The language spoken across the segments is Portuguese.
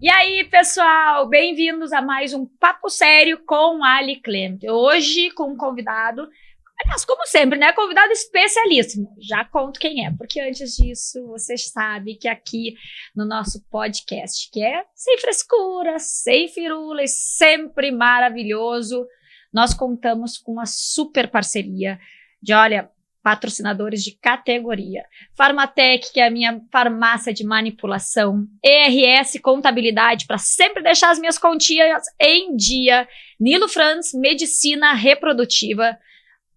E aí, pessoal, bem-vindos a mais um Papo Sério com Ali Clement. Hoje com um convidado, aliás, como sempre, né? Convidado especialíssimo. Já conto quem é, porque antes disso, vocês sabem que aqui no nosso podcast, que é sem frescura, sem firulas, sempre maravilhoso, nós contamos com uma super parceria de, olha, patrocinadores de categoria. Farmatec, que é a minha farmácia de manipulação. ERS Contabilidade, para sempre deixar as minhas continhas em dia. Nilo Franz, Medicina Reprodutiva.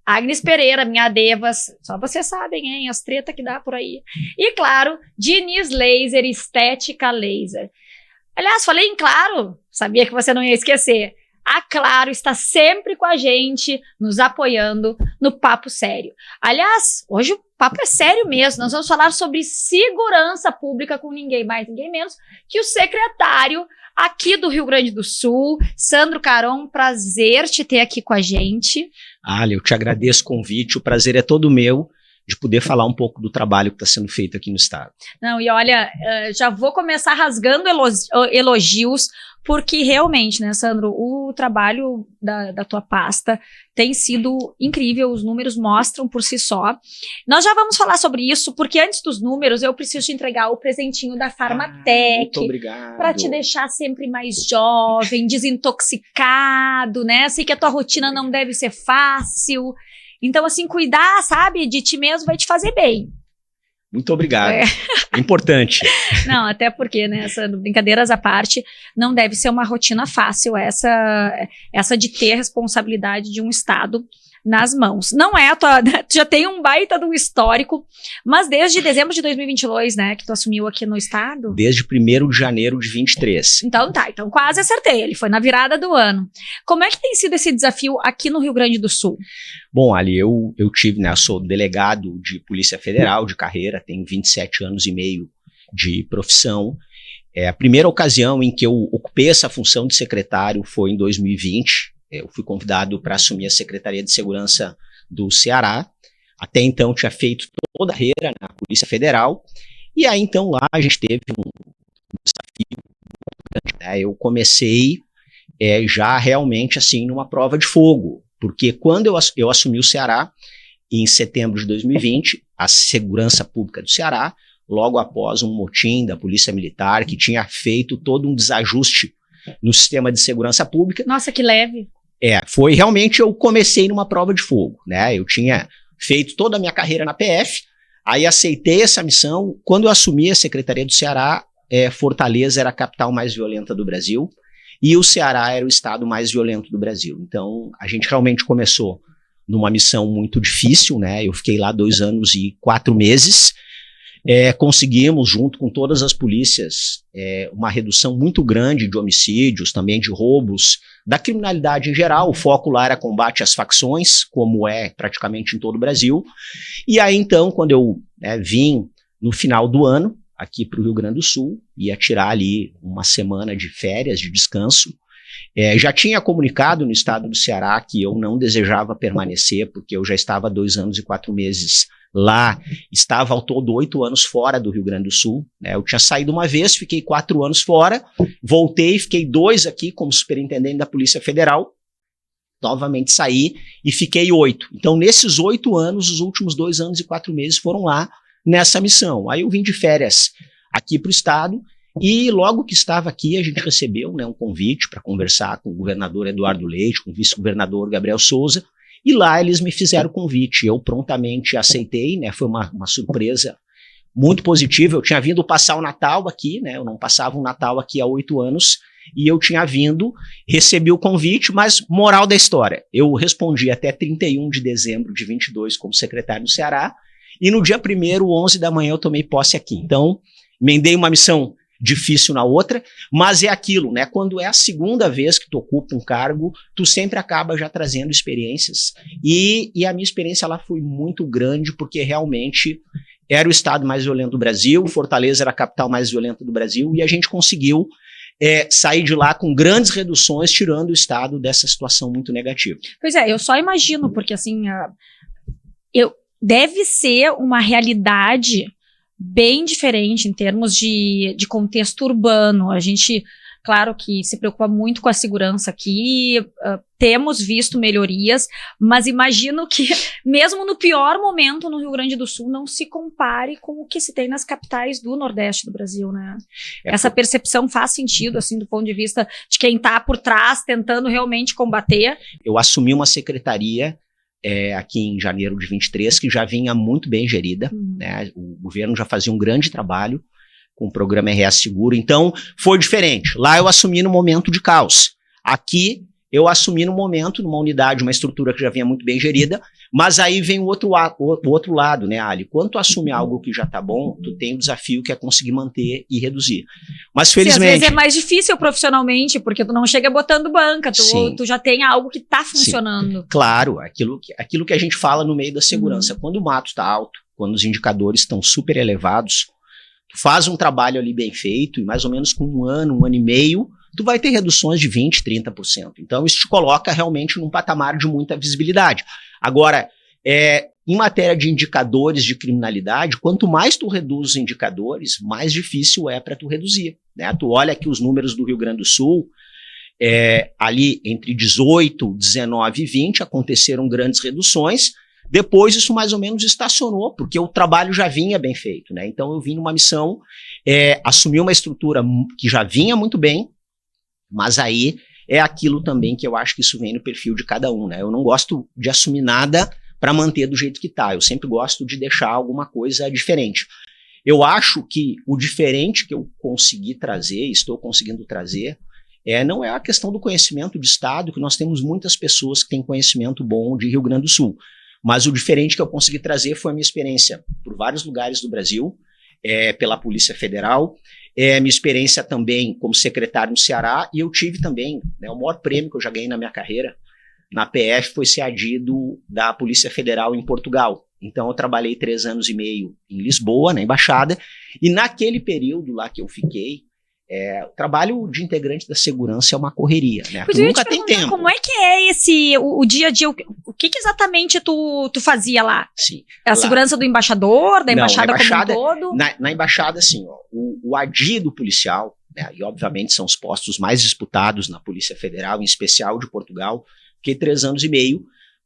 Agnes Pereira, minha Devas. Só vocês sabem, hein? As tretas que dá por aí. E, claro, Diniz Laser, Estética Laser. Aliás, falei em claro. Sabia que você não ia esquecer. A Claro está sempre com a gente, nos apoiando no Papo Sério. Aliás, hoje o papo é sério mesmo. Nós vamos falar sobre segurança pública com ninguém mais, ninguém menos que o secretário aqui do Rio Grande do Sul, Sandro Caron. Prazer te ter aqui com a gente. Ali, eu te agradeço o convite, o prazer é todo meu de poder falar um pouco do trabalho que está sendo feito aqui no estado. Não, e olha, já vou começar rasgando elogios, porque realmente, né, Sandro, o trabalho da tua pasta tem sido incrível, os números mostram por si só. Nós já vamos falar sobre isso, porque antes dos números eu preciso te entregar o presentinho da Farmatec. Muito obrigado. Para te deixar sempre mais jovem, desintoxicado, né? Sei que a tua rotina não deve ser fácil. Então, assim, cuidar, sabe, de ti mesmo vai te fazer bem. Muito obrigado. É importante. Não, até porque, né, brincadeiras à parte, não deve ser uma rotina fácil essa de ter a responsabilidade de um Estado nas mãos. Não é, tu já tem um baita de um histórico, mas desde dezembro de 2022, né, que tu assumiu aqui no Estado? Desde 1º de janeiro de 23. Então quase acertei, ele foi na virada do ano. Como é que tem sido esse desafio aqui no Rio Grande do Sul? Bom, Ali, eu tive, né, eu sou delegado de Polícia Federal de carreira, tenho 27 anos e meio de profissão. A primeira ocasião em que eu ocupei essa função de secretário foi em 2020. Eu fui convidado para assumir a Secretaria de Segurança do Ceará. Até então tinha feito toda a carreira na Polícia Federal. E aí então lá a gente teve um desafio importante, né? Eu comecei já realmente assim numa prova de fogo. Porque quando eu assumi o Ceará, em setembro de 2020, a Segurança Pública do Ceará, logo após um motim da Polícia Militar que tinha feito todo um desajuste no sistema de segurança pública. Nossa, que leve. Foi realmente, eu comecei numa prova de fogo, né? Eu tinha feito toda a minha carreira na PF, aí aceitei essa missão. Quando eu assumi a Secretaria do Ceará, Fortaleza era a capital mais violenta do Brasil e o Ceará era o estado mais violento do Brasil. Então, a gente realmente começou numa missão muito difícil, né? Eu fiquei lá 2 anos e 4 meses. Conseguimos, junto com todas as polícias, uma redução muito grande de homicídios, também de roubos, da criminalidade em geral. O foco lá era combate às facções, como é praticamente em todo o Brasil. E aí, então, quando eu vim no final do ano, aqui para o Rio Grande do Sul, ia tirar ali uma semana de férias, de descanso, já tinha comunicado no estado do Ceará que eu não desejava permanecer, porque eu já estava 2 anos e 4 meses lá, estava ao todo 8 anos fora do Rio Grande do Sul, né? Eu tinha saído uma vez, fiquei 4 anos fora, voltei, fiquei 2 aqui como superintendente da Polícia Federal, novamente saí e fiquei 8. Então, nesses 8 anos, os últimos 2 anos e 4 meses foram lá nessa missão. Aí eu vim de férias aqui para o estado e logo que estava aqui, a gente recebeu, né, um convite para conversar com o governador Eduardo Leite, com o vice-governador Gabriel Souza. E lá eles me fizeram o convite, eu prontamente aceitei, né? Foi uma surpresa muito positiva. Eu tinha vindo passar o Natal aqui, né? Eu não passava um Natal aqui há 8 anos, e eu tinha vindo, recebi o convite, mas moral da história, eu respondi até 31 de dezembro de 22 como secretário do Ceará, e no dia 1º, 11 da manhã, eu tomei posse aqui. Então, emendei uma missão difícil na outra, mas é aquilo, né? Quando é a segunda vez que tu ocupa um cargo, tu sempre acaba já trazendo experiências, e a minha experiência lá foi muito grande, porque realmente era o estado mais violento do Brasil, Fortaleza era a capital mais violenta do Brasil, e a gente conseguiu sair de lá com grandes reduções, tirando o estado dessa situação muito negativa. Pois eu só imagino, porque assim, deve ser uma realidade bem diferente em termos de contexto urbano. A gente claro que se preocupa muito com a segurança aqui, temos visto melhorias, mas imagino que mesmo no pior momento no Rio Grande do Sul não se compare com o que se tem nas capitais do Nordeste do Brasil, né? Essa percepção faz sentido, assim, do ponto de vista de quem está por trás tentando realmente combater. Eu assumi uma secretaria aqui em janeiro de 23, que já vinha muito bem gerida, né? O governo já fazia um grande trabalho com o programa RS Seguro, então foi diferente. Lá eu assumi no momento de caos. Aqui eu assumi no momento, numa unidade, uma estrutura que já vinha muito bem gerida, mas aí vem o outro lado, né, Ali? Quando tu assume algo que já tá bom, tu tem o desafio que é conseguir manter e reduzir. Mas felizmente... Sim, às vezes é mais difícil profissionalmente, porque tu não chega botando banca, tu já tem algo que tá funcionando. Sim. Claro, aquilo que a gente fala no meio da segurança. Quando o mato tá alto, quando os indicadores estão super elevados, tu faz um trabalho ali bem feito, e mais ou menos com um ano e meio, tu vai ter reduções de 20%, 30%. Então, isso te coloca realmente num patamar de muita visibilidade. Agora, em matéria de indicadores de criminalidade, quanto mais tu reduz os indicadores, mais difícil é para tu reduzir, né? Tu olha aqui os números do Rio Grande do Sul, ali entre 18, 19 e 20, aconteceram grandes reduções. Depois isso mais ou menos estacionou, porque o trabalho já vinha bem feito, né? Então eu vim numa missão, assumir uma estrutura que já vinha muito bem, mas aí é aquilo também que eu acho que isso vem no perfil de cada um, né? Eu não gosto de assumir nada para manter do jeito que tá. Eu sempre gosto de deixar alguma coisa diferente. Eu acho que o diferente que eu consegui trazer, estou conseguindo trazer, não é a questão do conhecimento de Estado, que nós temos muitas pessoas que têm conhecimento bom de Rio Grande do Sul. Mas o diferente que eu consegui trazer foi a minha experiência por vários lugares do Brasil, pela Polícia Federal, minha experiência também como secretário no Ceará, e eu tive também, né, o maior prêmio que eu já ganhei na minha carreira, na PF, foi ser adido da Polícia Federal em Portugal. Então eu trabalhei 3 anos e meio em Lisboa, na Embaixada, e naquele período lá que eu fiquei, o trabalho de integrante da segurança é uma correria, né? Tu nunca tem tempo. Como é que é o dia a dia? O que exatamente tu fazia lá? Sim. A segurança do embaixador, da embaixada como um todo? Na embaixada, assim, o ADI do policial, né, e obviamente são os postos mais disputados na Polícia Federal, em especial de Portugal, fiquei 3 anos e meio,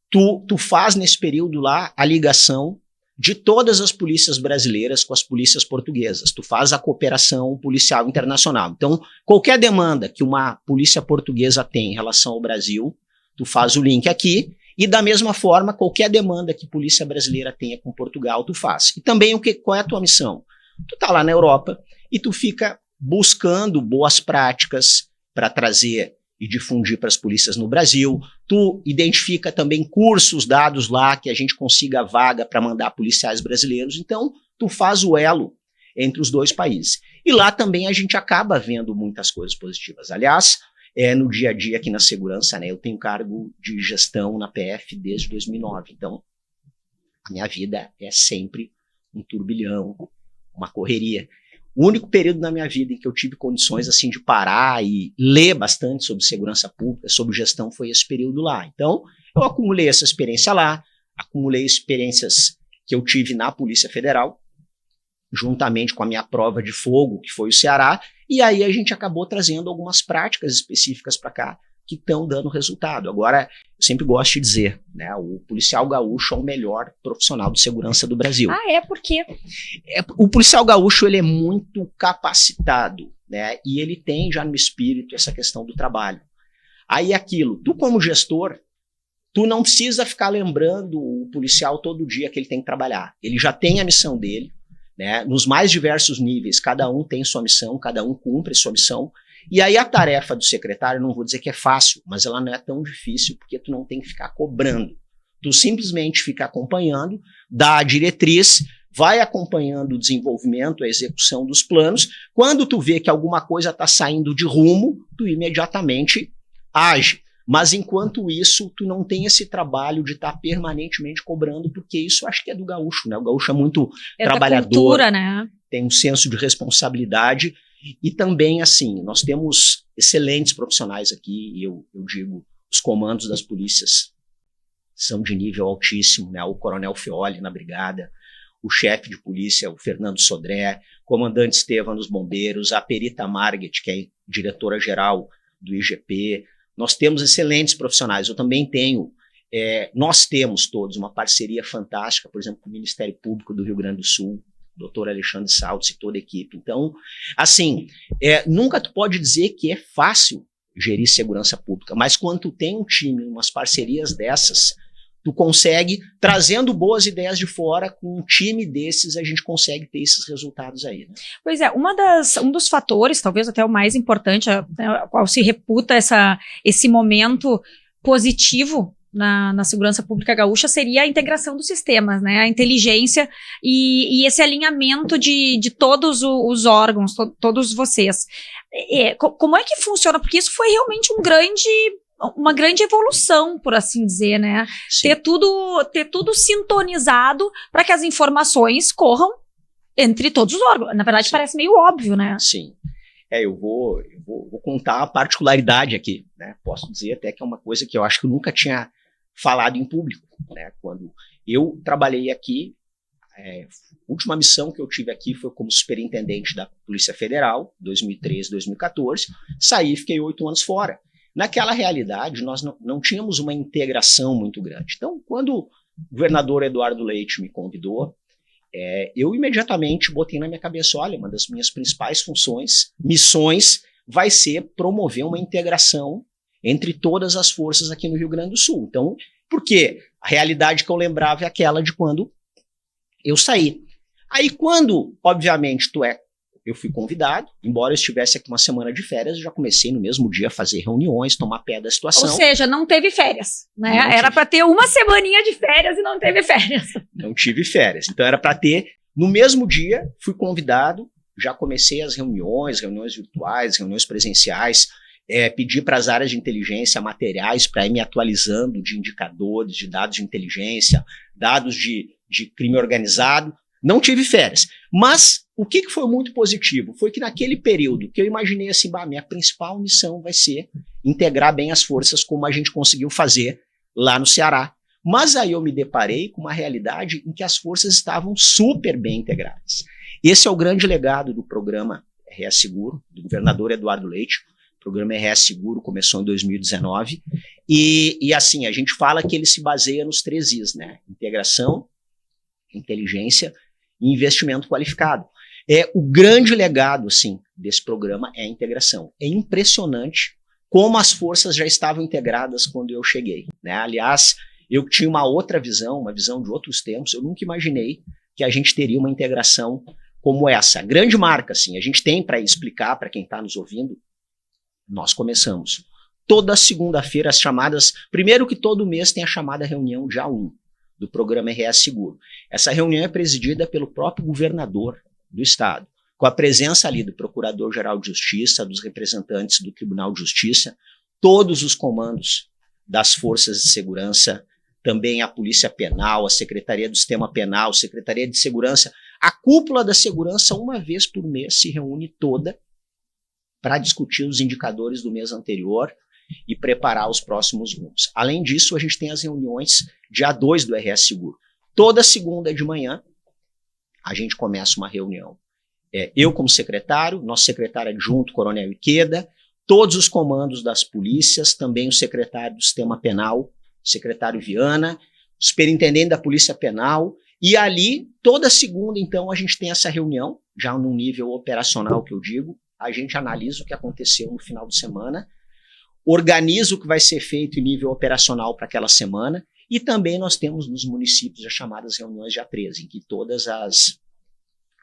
tu faz nesse período lá a ligação de todas as polícias brasileiras com as polícias portuguesas. Tu faz a cooperação policial internacional. Então, qualquer demanda que uma polícia portuguesa tem em relação ao Brasil, tu faz o link aqui, e da mesma forma, qualquer demanda que a polícia brasileira tenha com Portugal, tu faz. E também qual é a tua missão? Tu tá lá na Europa e tu fica buscando boas práticas para trazer e difundir para as polícias no Brasil. Tu identifica também cursos dados lá que a gente consiga vaga para mandar policiais brasileiros. Então, tu faz o elo entre os dois países. E lá também a gente acaba vendo muitas coisas positivas. Aliás, no dia a dia aqui na segurança, né, eu tenho cargo de gestão na PF desde 2009. Então, a minha vida é sempre um turbilhão, uma correria. O único período na minha vida em que eu tive condições assim de parar e ler bastante sobre segurança pública, sobre gestão, foi esse período lá. Então, eu acumulei essa experiência lá, acumulei experiências que eu tive na Polícia Federal, juntamente com a minha prova de fogo, que foi o Ceará, e aí a gente acabou trazendo algumas práticas específicas para cá, que estão dando resultado. Agora, eu sempre gosto de dizer, né, o policial gaúcho é o melhor profissional de segurança do Brasil. Por quê? O policial gaúcho, ele é muito capacitado, né, e ele tem já no espírito essa questão do trabalho. Aí tu como gestor, tu não precisa ficar lembrando o policial todo dia que ele tem que trabalhar. Ele já tem a missão dele, né, nos mais diversos níveis, cada um tem sua missão, cada um cumpre sua missão. E aí a tarefa do secretário, não vou dizer que é fácil, mas ela não é tão difícil, porque tu não tem que ficar cobrando. Tu simplesmente fica acompanhando, dá a diretriz, vai acompanhando o desenvolvimento, a execução dos planos. Quando tu vê que alguma coisa está saindo de rumo, tu imediatamente age. Mas enquanto isso, tu não tem esse trabalho de estar permanentemente cobrando, porque isso acho que é do gaúcho, né? O gaúcho é muito trabalhador, cultura, né? Tem um senso de responsabilidade. E também, assim, nós temos excelentes profissionais aqui, e eu digo, os comandos das polícias são de nível altíssimo, né? O coronel Feoli na brigada, o chefe de polícia, o Fernando Sodré, comandante Estevam nos bombeiros, a perita Margit, que é diretora-geral do IGP, nós temos excelentes profissionais, eu também tenho, nós temos todos uma parceria fantástica, por exemplo, com o Ministério Público do Rio Grande do Sul, doutor Alexandre Saltz e toda a equipe. Então, assim, nunca tu pode dizer que é fácil gerir segurança pública, mas quando tu tem um time, umas parcerias dessas, tu consegue, trazendo boas ideias de fora, com um time desses, a gente consegue ter esses resultados aí. Né? Pois é, um dos fatores, talvez até o mais importante, qual se reputa esse momento positivo na segurança pública gaúcha, seria a integração dos sistemas, né? A inteligência e esse alinhamento de todos os órgãos, todos vocês. Como é que funciona? Porque isso foi realmente uma grande evolução, por assim dizer, né? Ter tudo sintonizado para que as informações corram entre todos os órgãos. Na verdade, parece meio óbvio, né? Sim. Eu vou contar a particularidade aqui, né? Posso dizer até que é uma coisa que eu acho que eu nunca tinha falado em público, né? Quando eu trabalhei aqui, a última missão que eu tive aqui foi como superintendente da Polícia Federal, 2013, 2014, saí e fiquei 8 anos fora. Naquela realidade, nós não tínhamos uma integração muito grande. Então, quando o governador Eduardo Leite me convidou, eu imediatamente botei na minha cabeça, olha, uma das minhas principais missões, vai ser promover uma integração entre todas as forças aqui no Rio Grande do Sul. Então, porque a realidade que eu lembrava é aquela de quando eu saí. Aí quando, obviamente, eu fui convidado, embora eu estivesse aqui uma semana de férias, eu já comecei no mesmo dia a fazer reuniões, tomar pé da situação. Ou seja, não teve férias, né? Era para ter uma semaninha de férias e não teve férias. Não tive férias. Então era para ter, no mesmo dia, fui convidado, já comecei as reuniões virtuais, reuniões presenciais, pedi para as áreas de inteligência materiais para ir me atualizando de indicadores, de dados de inteligência, dados de crime organizado. Não tive férias. Mas o que foi muito positivo foi que naquele período que eu imaginei assim, minha principal missão vai ser integrar bem as forças como a gente conseguiu fazer lá no Ceará. Mas aí eu me deparei com uma realidade em que as forças estavam super bem integradas. Esse é o grande legado do programa RS Seguro, do governador Eduardo Leite. O programa RS Seguro começou em 2019 e assim, a gente fala que ele se baseia nos 3 Is, né? Integração, inteligência e investimento qualificado. O grande legado, assim, desse programa é a integração. É impressionante como as forças já estavam integradas quando eu cheguei, né? Aliás, eu tinha uma outra visão, uma visão de outros tempos, eu nunca imaginei que a gente teria uma integração como essa. A grande marca, assim, a gente tem para explicar para quem está nos ouvindo, nós começamos toda segunda-feira as chamadas, primeiro que todo mês tem a chamada reunião dia 1 do programa RS Seguro. Essa reunião é presidida pelo próprio governador do estado, com a presença ali do Procurador-Geral de Justiça, dos representantes do Tribunal de Justiça, todos os comandos das forças de segurança, também a Polícia Penal, a Secretaria do Sistema Penal, Secretaria de Segurança, a cúpula da segurança, uma vez por mês, se reúne toda para discutir os indicadores do mês anterior e preparar os próximos rumos. Além disso, a gente tem as reuniões dia 2 do RS Seguro. Toda segunda de manhã, a gente começa uma reunião. Eu como secretário, nosso secretário adjunto, Coronel Iqueda, todos os comandos das polícias, também o secretário do Sistema Penal, secretário Viana, o superintendente da Polícia Penal, e ali, toda segunda, então, a gente tem essa reunião, já num nível operacional que eu digo, a gente analisa o que aconteceu no final de semana, organiza o que vai ser feito em nível operacional para aquela semana, e também nós temos nos municípios as chamadas reuniões dia 13, em que todas as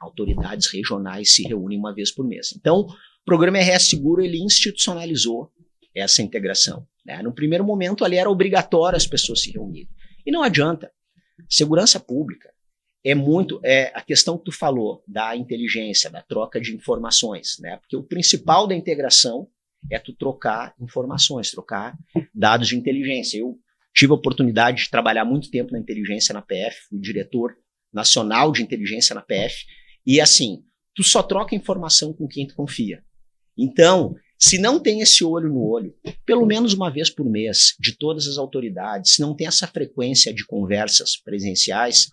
autoridades regionais se reúnem uma vez por mês. Então, o programa RS Seguro, ele institucionalizou essa integração, né? No primeiro momento, ali era obrigatório as pessoas se reunirem. E não adianta. Segurança pública a questão que tu falou da inteligência, da troca de informações, né? Porque o principal da integração é tu trocar informações, trocar dados de inteligência. Eu tive a oportunidade de trabalhar muito tempo na inteligência na PF, fui diretor nacional de inteligência na PF, e assim, tu só troca informação com quem tu confia. Então, se não tem esse olho no olho, pelo menos uma vez por mês, de todas as autoridades, se não tem essa frequência de conversas presenciais,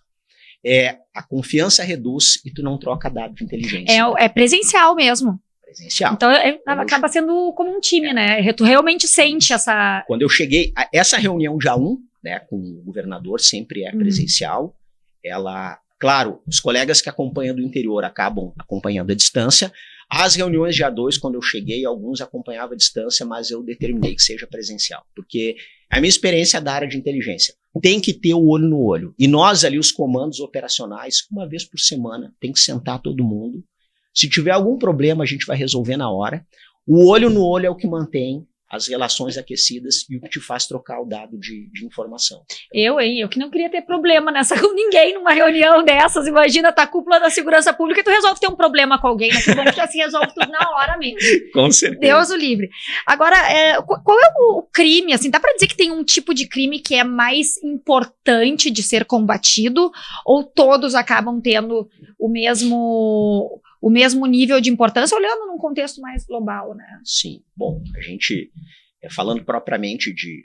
a confiança reduz e tu não troca dado de inteligência. É presencial mesmo. Presencial. Então, acaba sendo como um time, né? Tu realmente sente essa... Quando eu cheguei, essa reunião dia 1, né, com o governador sempre é presencial. Ela, claro, os colegas que acompanham do interior acabam acompanhando à distância. As reuniões dia 2, quando eu cheguei, alguns acompanhavam à distância, mas eu determinei que seja presencial, porque a minha experiência da área de inteligência tem que ter o olho no olho. E nós ali, os comandos operacionais, uma vez por semana, tem que sentar todo mundo. Se tiver algum problema, a gente vai resolver na hora. O olho no olho é o que mantém as relações aquecidas e o que te faz trocar o dado de informação. Eu que não queria ter problema com ninguém numa reunião dessas. Imagina, tá a cúpula da segurança pública e tu resolve ter um problema com alguém, né? Que bom que já se resolve tudo na hora mesmo. Com certeza. Deus o livre. Agora, qual é o crime, assim, dá pra dizer que tem um tipo de crime que é mais importante de ser combatido, ou todos acabam tendo o mesmo nível de importância, olhando num contexto mais global, né? Sim. Bom, a gente, falando propriamente de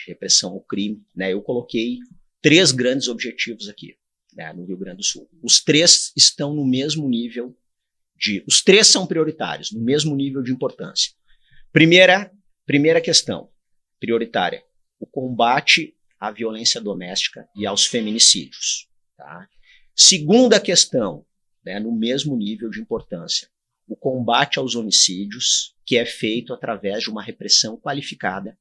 repressão ao crime, né, eu coloquei 3 grandes objetivos aqui, né, no Rio Grande do Sul. Os 3 estão no mesmo nível os 3 são prioritários, no mesmo nível de importância. Primeira questão prioritária, o combate à violência doméstica e aos feminicídios. Tá? Segunda questão, né, no mesmo nível de importância, o combate aos homicídios, que é feito através de uma repressão qualificada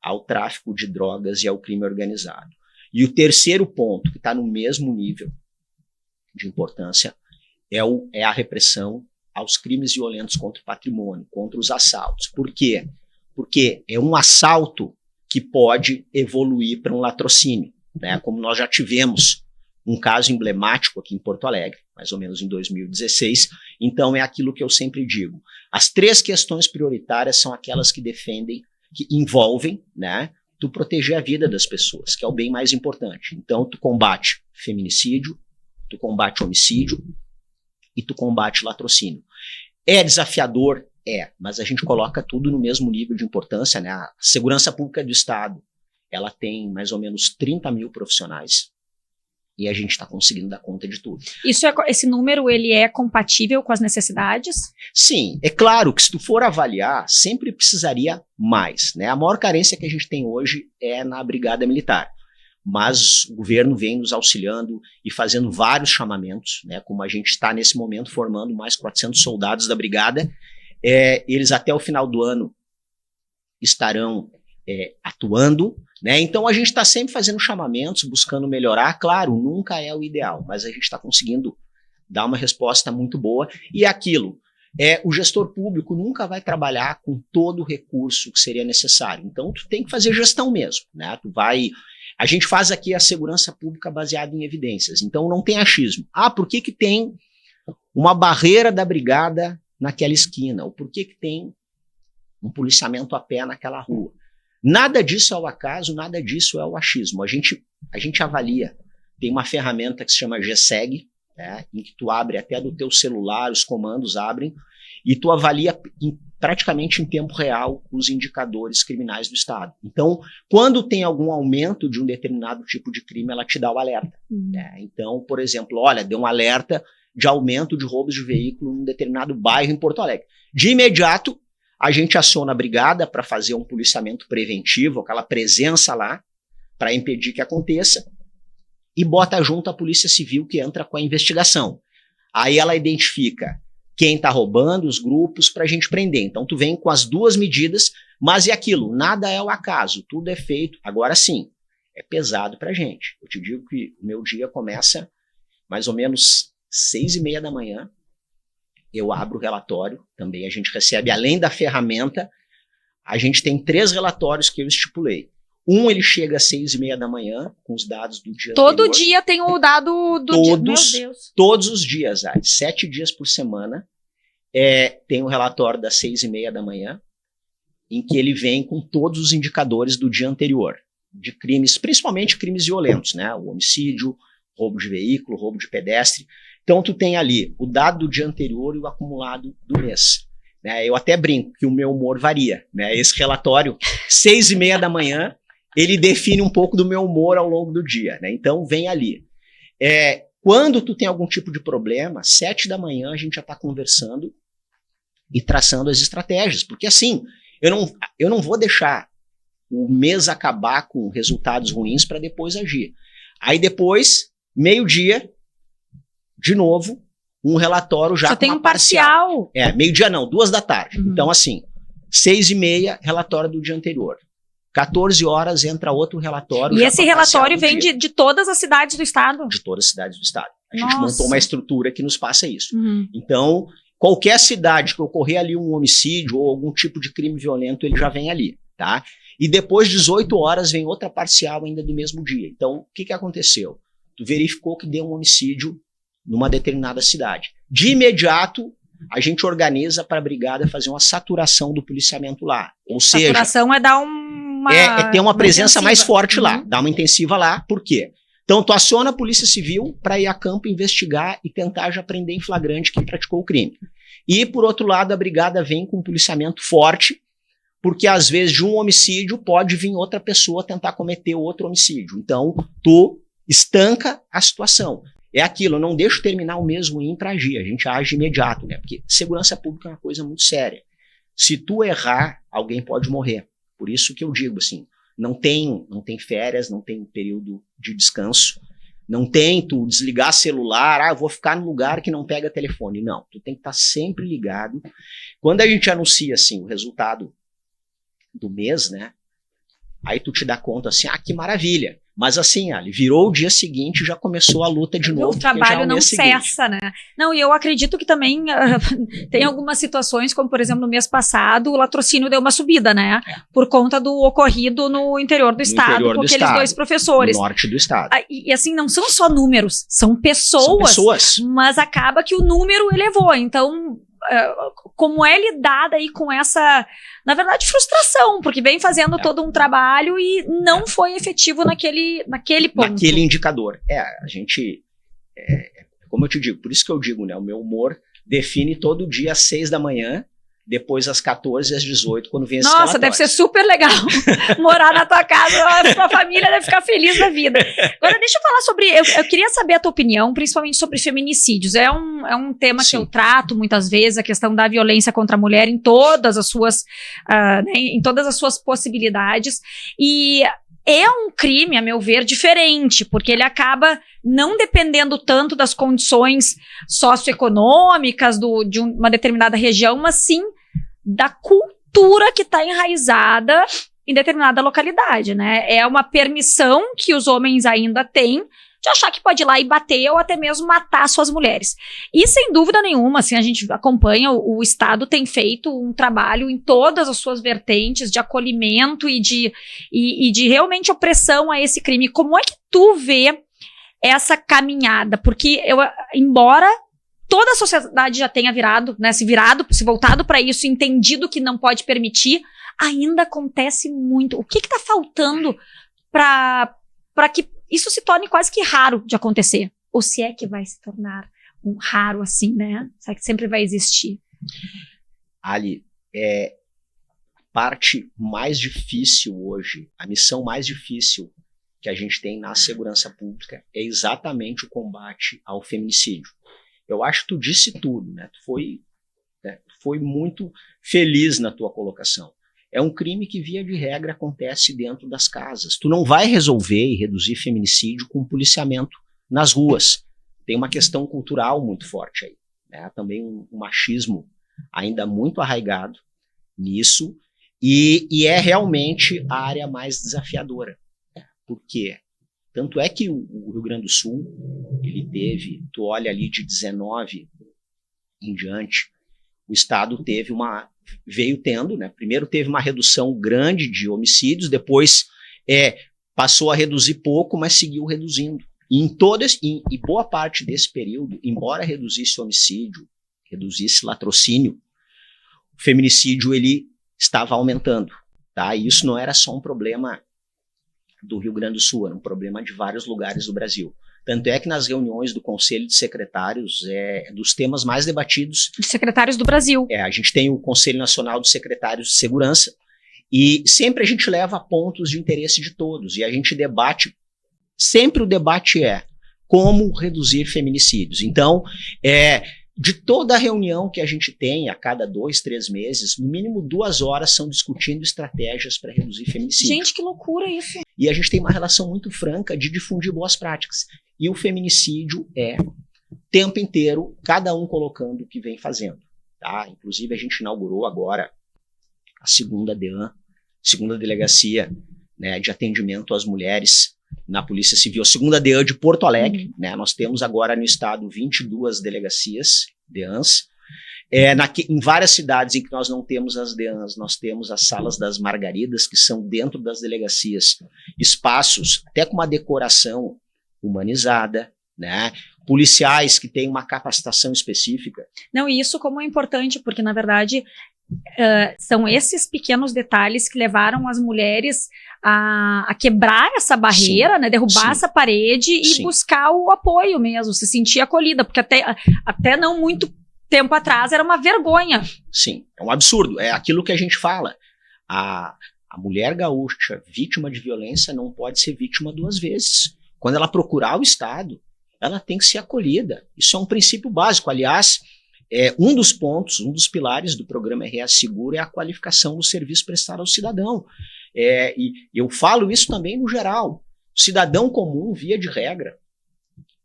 ao tráfico de drogas e ao crime organizado. E o terceiro ponto, que está no mesmo nível de importância, é a repressão aos crimes violentos contra o patrimônio, contra os assaltos. Por quê? Porque é um assalto que pode evoluir para um latrocínio, né? Como nós já tivemos um caso emblemático aqui em Porto Alegre, mais ou menos em 2016. Então é aquilo que eu sempre digo. As 3 questões prioritárias são aquelas que envolvem, né, tu proteger a vida das pessoas, que é o bem mais importante. Então tu combate feminicídio, tu combate homicídio e tu combate latrocínio. É desafiador? Mas a gente coloca tudo no mesmo nível de importância, né? A segurança pública do Estado, ela tem mais ou menos 30 mil profissionais. E a gente está conseguindo dar conta de tudo. Esse número, ele é compatível com as necessidades? Sim, é claro que se tu for avaliar, sempre precisaria mais, né? A maior carência que a gente tem hoje é na Brigada Militar. Mas o governo vem nos auxiliando e fazendo vários chamamentos, né? Como a gente está nesse momento formando mais 400 soldados da Brigada, eles até o final do ano estarão atuando, né? Então a gente está sempre fazendo chamamentos, buscando melhorar. Claro, nunca é o ideal, mas a gente está conseguindo dar uma resposta muito boa. E aquilo, o gestor público nunca vai trabalhar com todo o recurso que seria necessário. Então tu tem que fazer gestão mesmo, né? A gente faz aqui a segurança pública baseada em evidências. Então não tem achismo. Por que tem uma barreira da brigada naquela esquina? Ou por que tem um policiamento a pé naquela rua? Nada disso é o acaso, nada disso é o achismo. A gente avalia. Tem uma ferramenta que se chama GSEG, né, em que tu abre até do teu celular, os comandos abrem, e tu avalia praticamente em tempo real os indicadores criminais do Estado. Então, quando tem algum aumento de um determinado tipo de crime, ela te dá o alerta. Né? Então, por exemplo, deu um alerta de aumento de roubos de veículo em um determinado bairro em Porto Alegre. De imediato, a gente aciona a brigada para fazer um policiamento preventivo, aquela presença lá, para impedir que aconteça, e bota junto a Polícia Civil, que entra com a investigação. Aí ela identifica quem está roubando, os grupos, para a gente prender. Então tu vem com as 2 medidas, mas é aquilo, nada é o acaso, tudo é feito. Agora sim, é pesado para a gente. Eu te digo que o meu dia começa mais ou menos 6h30 da manhã, eu abro o relatório, também a gente recebe, além da ferramenta, a gente tem 3 relatórios que eu estipulei. Ele chega às 6h30 da manhã, com os dados do dia Todo anterior. dia tem o dado do dia. Meu Deus. Todos os dias, 7 dias por semana, tem o relatório das 6h30 da manhã, em que ele vem com todos os indicadores do dia anterior, de crimes, principalmente crimes violentos, né? O homicídio, roubo de veículo, roubo de pedestre. Então tu tem ali o dado do dia anterior e o acumulado do mês. Né? Eu até brinco que o meu humor varia. Né? Esse relatório, 6h30 da manhã, ele define um pouco do meu humor ao longo do dia. Né? Então vem ali. Quando tu tem algum tipo de problema, 7 da manhã a gente já está conversando e traçando as estratégias. Porque assim, eu não vou deixar o mês acabar com resultados ruins para depois agir. Aí depois, meio-dia, de novo, um relatório já só tem um parcial. Meio-dia não, 14h. Então assim, 6h30, relatório do dia anterior. 14 horas entra outro relatório. E esse relatório vem de todas as cidades do estado? De todas as cidades do estado. A Nossa. gente montou uma estrutura que nos passa isso. Então, qualquer cidade que ocorrer ali um homicídio ou algum tipo de crime violento, ele já vem ali, tá? E depois de 18 horas vem outra parcial ainda do mesmo dia. Então, o que aconteceu? Tu verificou que deu um homicídio numa determinada cidade. De imediato, a gente organiza para a brigada fazer uma saturação do policiamento lá. Ou seja... Saturação é dar ter uma presença intensiva. mais forte lá, dar uma intensiva lá. Por quê? Então, tu aciona a Polícia Civil para ir a campo investigar e tentar já prender em flagrante quem praticou o crime. E, por outro lado, a brigada vem com um policiamento forte, porque às vezes de um homicídio pode vir outra pessoa tentar cometer outro homicídio. Então, tu estanca a situação. É aquilo, eu não deixo terminar o mês ruim para agir, a gente age imediato, né? Porque segurança pública é uma coisa muito séria. Se tu errar, alguém pode morrer. Por isso que eu digo assim, não tem férias, não tem período de descanso, não tem tu desligar celular, eu vou ficar no lugar que não pega telefone. Não, tu tem que estar sempre ligado. Quando a gente anuncia assim o resultado do mês, né? Aí tu te dá conta assim, que maravilha. Mas assim, Ali, virou o dia seguinte e já começou a luta de novo. O trabalho não cessa, né? Não, e eu acredito que também tem algumas situações, como por exemplo no mês passado, o latrocínio deu uma subida, né? Por conta do ocorrido no interior do estado, com aqueles dois professores. No norte do estado. E assim, não são só números, são pessoas. Mas acaba que o número elevou. Então, como é lidada aí com essa, na verdade, frustração, porque vem fazendo todo um trabalho e não foi efetivo naquele ponto. Naquele indicador. A gente, como eu te digo, por isso que eu digo, né, o meu humor define todo dia às 6 da manhã, depois às 14 e às 18, quando vem esse relatório. Nossa, deve ser super legal morar na tua casa, a tua família deve ficar feliz da vida. Agora, deixa eu falar sobre, eu queria saber a tua opinião, principalmente sobre feminicídios. É um tema que eu trato muitas vezes, a questão da violência contra a mulher em todas as suas, em todas as suas possibilidades. E é um crime, a meu ver, diferente, porque ele acaba não dependendo tanto das condições socioeconômicas de uma determinada região, mas sim da cultura que está enraizada em determinada localidade, né? É uma permissão que os homens ainda têm de achar que pode ir lá e bater ou até mesmo matar suas mulheres. E sem dúvida nenhuma, assim, a gente acompanha, o Estado tem feito um trabalho em todas as suas vertentes de acolhimento e de realmente opressão a esse crime. Como é que tu vê essa caminhada? Porque embora toda a sociedade já tenha se voltado para isso, entendido que não pode permitir, ainda acontece muito. O que está faltando para que isso se torne quase que raro de acontecer? Ou se é que vai se tornar um raro assim, né? Será que sempre vai existir? Ali, a parte mais difícil hoje, a missão mais difícil que a gente tem na segurança pública é exatamente o combate ao feminicídio. Eu acho que tu disse tudo, né? Tu foi muito feliz na tua colocação. É um crime que, via de regra, acontece dentro das casas. Tu não vai resolver e reduzir feminicídio com policiamento nas ruas. Tem uma questão cultural muito forte aí, né? Também um machismo ainda muito arraigado nisso. E é realmente a área mais desafiadora. Por quê? Tanto é que o Rio Grande do Sul, ele teve, tu olha ali de 19 em diante, o estado veio tendo, né? Primeiro teve uma redução grande de homicídios, depois passou a reduzir pouco, mas seguiu reduzindo. E boa parte desse período, embora reduzisse homicídio, reduzisse latrocínio, o feminicídio ele estava aumentando, tá? E isso não era só um problema do Rio Grande do Sul, era um problema de vários lugares do Brasil. Tanto é que nas reuniões do Conselho de Secretários, dos temas mais debatidos... De secretários do Brasil. A gente tem o Conselho Nacional de Secretários de Segurança, e sempre a gente leva pontos de interesse de todos, e a gente debate, sempre o debate é como reduzir feminicídios. Então, De toda a reunião que a gente tem a cada 2, 3 meses, no mínimo 2 horas são discutindo estratégias para reduzir feminicídio. Gente, que loucura isso. E a gente tem uma relação muito franca de difundir boas práticas. E o feminicídio é o tempo inteiro, cada um colocando o que vem fazendo. Tá? Inclusive, a gente inaugurou agora a segunda DEAN, segunda delegacia, né, de atendimento às mulheres na Polícia Civil, a segunda DEAN de Porto Alegre. Né? Nós temos agora no estado 22 delegacias, DEANs. Em várias cidades em que nós não temos as DEANs, nós temos as salas das margaridas, que são dentro das delegacias, espaços até com uma decoração humanizada, né? Policiais que têm uma capacitação específica. Não, e isso como é importante, porque na verdade são esses pequenos detalhes que levaram as mulheres a quebrar essa barreira, sim, né, derrubar, sim, essa parede e, sim, buscar o apoio mesmo, se sentir acolhida, porque até não muito tempo atrás era uma vergonha. Sim, é um absurdo, é aquilo que a gente fala. A mulher gaúcha vítima de violência não pode ser vítima 2 vezes. Quando ela procurar o Estado, ela tem que ser acolhida. Isso é um princípio básico. Aliás, um dos pontos, um dos pilares do programa RS Seguro é a qualificação do serviço prestado ao cidadão. E eu falo isso também no geral. O cidadão comum, via de regra,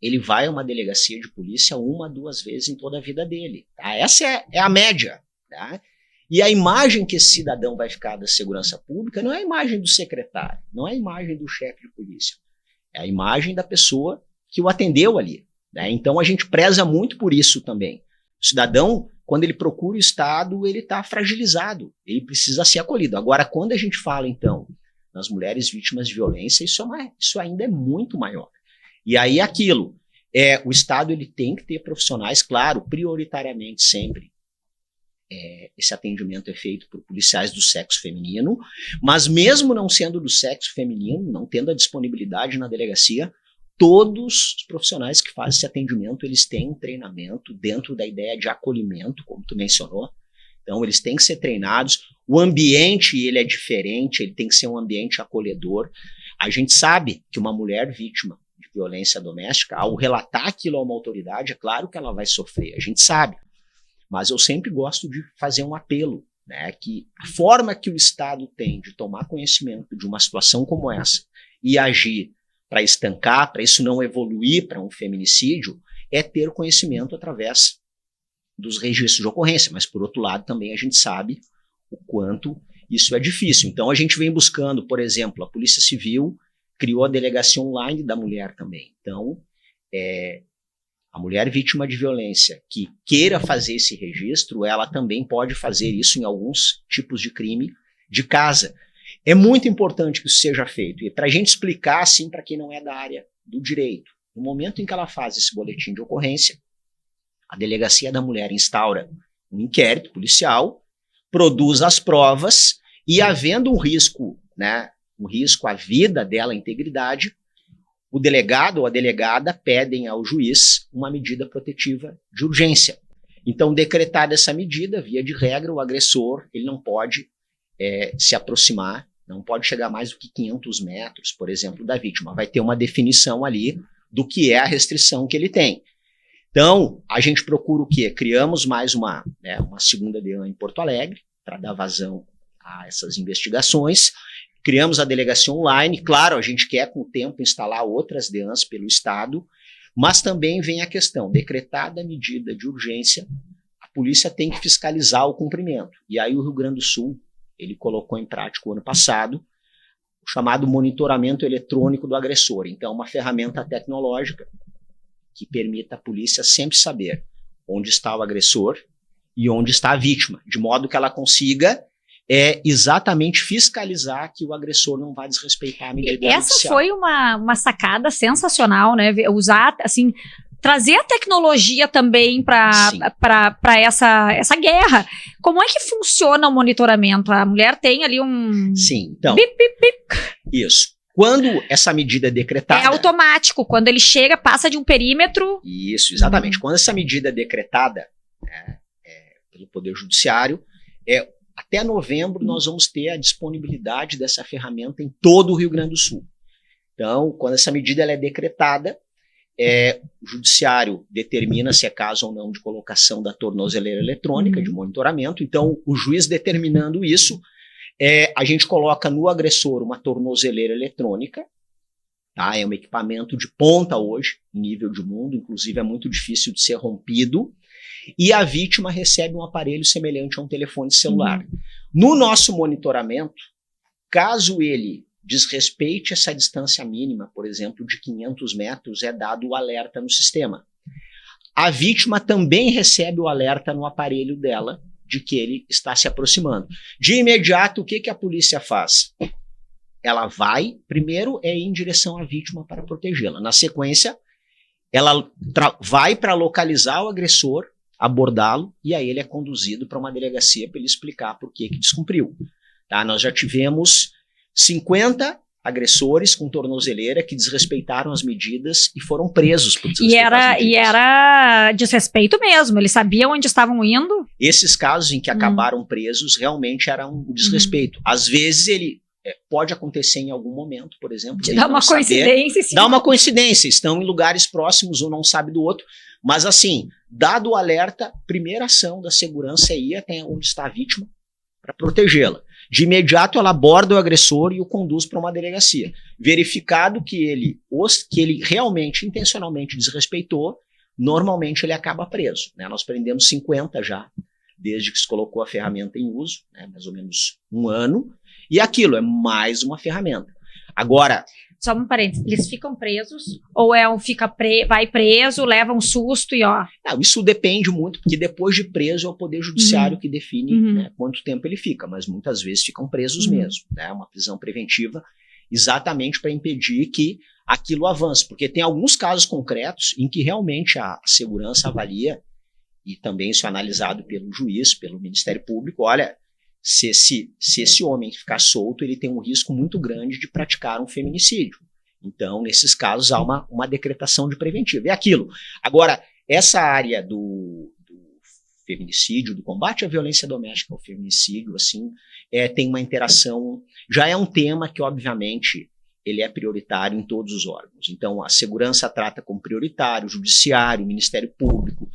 ele vai a uma delegacia de polícia 1 a 2 vezes em toda a vida dele. Tá? Essa é a média. Tá? E a imagem que esse cidadão vai ficar da segurança pública não é a imagem do secretário, não é a imagem do chefe de polícia. É a imagem da pessoa que o atendeu ali. Né? Então a gente preza muito por isso também. O cidadão, quando ele procura o Estado, ele está fragilizado, ele precisa ser acolhido. Agora, quando a gente fala, então, nas mulheres vítimas de violência, isso ainda é muito maior. E aí aquilo, o Estado ele tem que ter profissionais, claro, prioritariamente sempre. Esse atendimento é feito por policiais do sexo feminino, mas mesmo não sendo do sexo feminino, não tendo a disponibilidade na delegacia, todos os profissionais que fazem esse atendimento, eles têm um treinamento dentro da ideia de acolhimento, como tu mencionou. Então, eles têm que ser treinados. O ambiente, ele é diferente, ele tem que ser um ambiente acolhedor. A gente sabe que uma mulher vítima de violência doméstica, ao relatar aquilo a uma autoridade, é claro que ela vai sofrer, a gente sabe. Mas eu sempre gosto de fazer um apelo, né, que a forma que o Estado tem de tomar conhecimento de uma situação como essa e agir para estancar, para isso não evoluir para um feminicídio, é ter conhecimento através dos registros de ocorrência. Mas, por outro lado, também a gente sabe o quanto isso é difícil. Então, a gente vem buscando, por exemplo, a Polícia Civil criou a delegacia online da mulher também. Então, a mulher vítima de violência que queira fazer esse registro, ela também pode fazer isso em alguns tipos de crime de casa. É muito importante que isso seja feito. E para a gente explicar, assim, para quem não é da área do direito, no momento em que ela faz esse boletim de ocorrência, a Delegacia da Mulher instaura um inquérito policial, produz as provas e, havendo um risco, né, um risco à vida dela, à integridade, o delegado ou a delegada pedem ao juiz uma medida protetiva de urgência. Então, decretada essa medida, via de regra, o agressor ele não pode se aproximar, não pode chegar mais do que 500 metros, por exemplo, da vítima. Vai ter uma definição ali do que é a restrição que ele tem. Então, a gente procura o quê? Criamos mais uma segunda DEAN em Porto Alegre, para dar vazão a essas investigações. Criamos a delegacia online. Claro, a gente quer, com o tempo, instalar outras DEANs pelo Estado, mas também vem a questão, decretada a medida de urgência, a polícia tem que fiscalizar o cumprimento. E aí o Rio Grande do Sul, ele colocou em prática o ano passado o chamado monitoramento eletrônico do agressor. Então, uma ferramenta tecnológica que permita a polícia sempre saber onde está o agressor e onde está a vítima, de modo que ela consiga exatamente fiscalizar que o agressor não vai desrespeitar a medida judicial. Essa foi uma sacada sensacional, né? Usar, assim, trazer a tecnologia também para essa guerra. Como é que funciona o monitoramento? A mulher tem ali um... Sim, então... Bip, bip, bip. Isso. Quando essa medida é decretada... É automático. Quando ele chega, passa de um perímetro... Isso, exatamente. Quando essa medida é decretada pelo Poder Judiciário, até novembro nós vamos ter a disponibilidade dessa ferramenta em todo o Rio Grande do Sul. Então, quando essa medida ela é decretada, o judiciário determina se é caso ou não de colocação da tornozeleira eletrônica, de monitoramento. Então, o juiz determinando isso, a gente coloca no agressor uma tornozeleira eletrônica, tá? É um equipamento de ponta hoje, em nível de mundo, inclusive é muito difícil de ser rompido, e a vítima recebe um aparelho semelhante a um telefone celular. No nosso monitoramento, caso ele desrespeite essa distância mínima, por exemplo, de 500 metros, é dado o alerta no sistema. A vítima também recebe o alerta no aparelho dela de que ele está se aproximando. De imediato, o que a polícia faz? Ela vai, primeiro, ir em direção à vítima para protegê-la. Na sequência, ela vai para localizar o agressor, abordá-lo, e aí ele é conduzido para uma delegacia para ele explicar por que descumpriu. Tá? Nós já tivemos 50 agressores com tornozeleira que desrespeitaram as medidas e foram presos por desrespeitar as medidas. E era desrespeito mesmo, eles sabiam onde estavam indo? Esses casos em que acabaram presos realmente eram um desrespeito. Às vezes ele pode acontecer em algum momento, por exemplo. Dá uma coincidência. Dá uma coincidência, estão em lugares próximos, um não sabe do outro, mas assim, dado o alerta, primeira ação da segurança é ir até onde está a vítima para protegê-la. De imediato, ela aborda o agressor e o conduz para uma delegacia. Verificado que ele realmente, intencionalmente desrespeitou, normalmente ele acaba preso. Né? Nós prendemos 50 já, desde que se colocou a ferramenta em uso, né? Mais ou menos 1 ano, e aquilo é mais uma ferramenta. Agora... Só um parênteses, eles ficam presos ou vai preso, leva um susto e ó... Não, isso depende muito, porque depois de preso é o Poder Judiciário que define né, quanto tempo ele fica, mas muitas vezes ficam presos mesmo. Né, uma prisão preventiva exatamente para impedir que aquilo avance, porque tem alguns casos concretos em que realmente a segurança avalia, e também isso é analisado pelo juiz, pelo Ministério Público, olha... Se esse homem ficar solto, ele tem um risco muito grande de praticar um feminicídio. Então, nesses casos, há uma decretação de preventivo. É aquilo. Agora, essa área do feminicídio, do combate à violência doméstica ao feminicídio, assim, tem uma interação, já é um tema que, obviamente, ele é prioritário em todos os órgãos. Então, a segurança trata como prioritário, o Judiciário, o Ministério Público,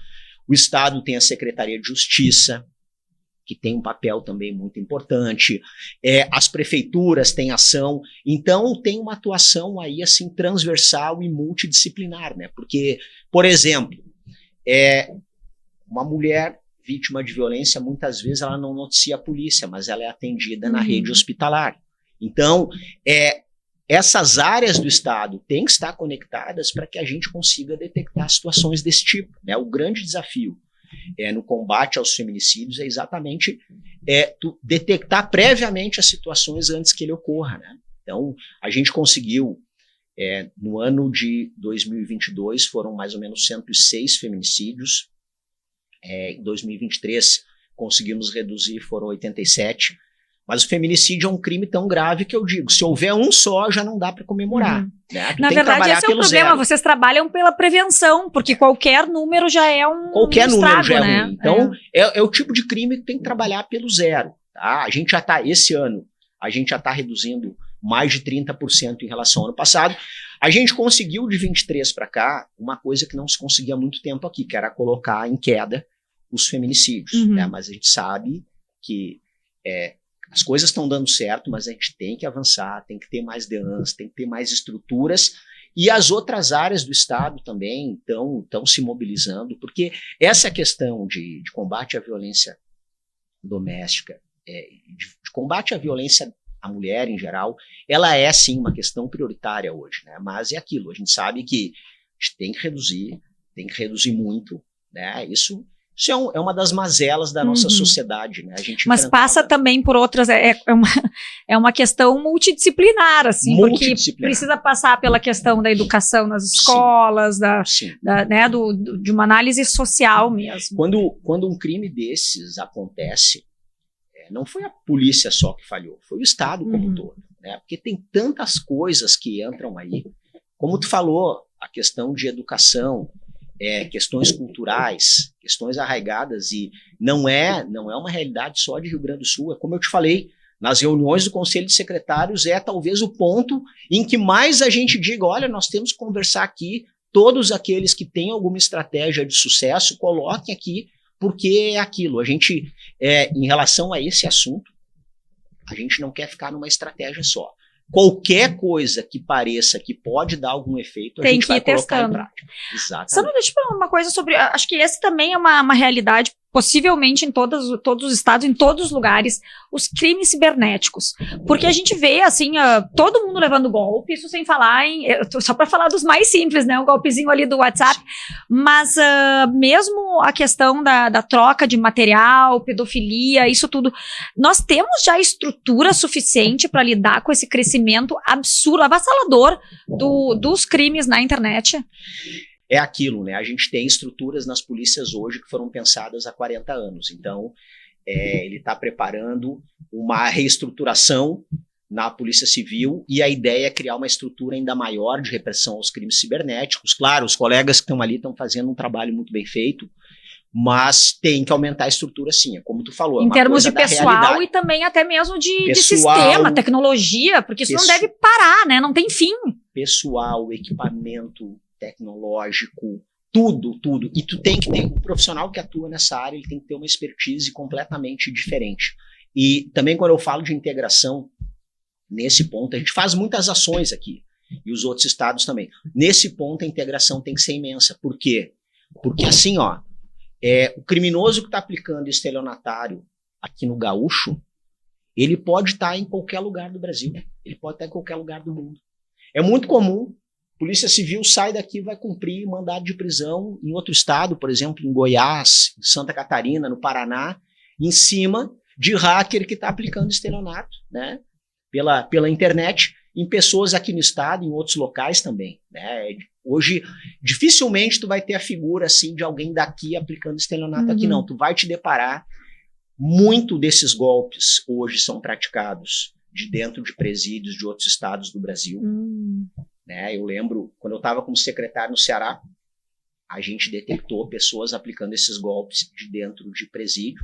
o Estado tem a Secretaria de Justiça, que tem um papel também muito importante, as prefeituras têm ação, então tem uma atuação aí assim transversal e multidisciplinar, né? Porque, por exemplo, uma mulher vítima de violência, muitas vezes ela não noticia a polícia, mas ela é atendida na rede hospitalar. Então, essas áreas do Estado têm que estar conectadas para que a gente consiga detectar situações desse tipo, né? O grande desafio no combate aos feminicídios é exatamente detectar previamente as situações antes que ele ocorra, né? Então, a gente conseguiu, no ano de 2022, foram mais ou menos 106 feminicídios. Em 2023, conseguimos reduzir, foram 87. Mas o feminicídio é um crime tão grave que eu digo, se houver um só, já não dá para comemorar. Né? Na verdade, esse é o problema, vocês trabalham pela prevenção, porque qualquer número já é um qualquer estrago, número já né? É ruim. Então, é o tipo de crime que tem que trabalhar pelo zero. Tá? A gente já está, esse ano, a gente já está reduzindo mais de 30% em relação ao ano passado. A gente conseguiu de 23 para cá uma coisa que não se conseguia há muito tempo aqui, que era colocar em queda os feminicídios. Né? Mas a gente sabe que as coisas estão dando certo, mas a gente tem que avançar, tem que ter mais DEANs, tem que ter mais estruturas, e as outras áreas do Estado também estão se mobilizando, porque essa questão de combate à violência doméstica, de combate à violência à mulher em geral, ela é sim uma questão prioritária hoje, né? Mas é aquilo, a gente sabe que a gente tem que reduzir muito, né? Isso é uma das mazelas da nossa sociedade, né? Mas passa também por outras, é uma questão multidisciplinar, assim, porque precisa passar pela questão da educação nas escolas, né, de uma análise social mesmo. Quando um crime desses acontece, não foi a polícia só que falhou, foi o Estado como um todo, né? Porque tem tantas coisas que entram aí, como tu falou, a questão de educação, questões culturais, questões arraigadas, e não é uma realidade só de Rio Grande do Sul, é como eu te falei, nas reuniões do Conselho de Secretários talvez o ponto em que mais a gente diga, olha, nós temos que conversar aqui todos aqueles que têm alguma estratégia de sucesso, coloquem aqui, porque é aquilo. A gente, em relação a esse assunto, a gente não quer ficar numa estratégia só. Qualquer coisa que pareça que pode dar algum efeito, a gente vai colocar em prática. Exatamente. Sandra, deixa eu falar uma coisa sobre... Acho que esse também é uma realidade, possivelmente em todos os estados, em todos os lugares, os crimes cibernéticos. Porque a gente vê, assim, todo mundo levando golpe, isso sem falar só para falar dos mais simples, né? Um golpezinho ali do WhatsApp. Mas mesmo a questão da troca de material, pedofilia, isso tudo, nós temos já estrutura suficiente para lidar com esse crescimento absurdo, avassalador dos crimes na internet? É aquilo, né? A gente tem estruturas nas polícias hoje que foram pensadas há 40 anos. Então, ele está preparando uma reestruturação na Polícia Civil e a ideia é criar uma estrutura ainda maior de repressão aos crimes cibernéticos. Claro, os colegas que estão ali estão fazendo um trabalho muito bem feito, mas tem que aumentar a estrutura sim, é como tu falou. Em termos de pessoal e também até mesmo de sistema, tecnologia, porque isso não deve parar, né? Não tem fim. Pessoal, equipamento tecnológico, tudo. E tu tem que ter um profissional que atua nessa área, ele tem que ter uma expertise completamente diferente. E também quando eu falo de integração, nesse ponto, a gente faz muitas ações aqui, e os outros estados também. Nesse ponto, a integração tem que ser imensa. Por quê? Porque assim, o criminoso que está aplicando estelionatário aqui no Gaúcho, ele pode estar em qualquer lugar do Brasil, ele pode estar em qualquer lugar do mundo. É muito comum, Polícia Civil sai daqui e vai cumprir mandado de prisão em outro estado, por exemplo, em Goiás, em Santa Catarina, no Paraná, em cima de hacker que está aplicando estelionato, né, pela internet, em pessoas aqui no estado, em outros locais também, né. Hoje, dificilmente tu vai ter a figura assim de alguém daqui aplicando estelionato aqui, não. Tu vai te deparar, muito desses golpes hoje são praticados de dentro de presídios de outros estados do Brasil. Né, eu lembro, quando eu estava como secretário no Ceará, a gente detectou pessoas aplicando esses golpes de dentro de presídio.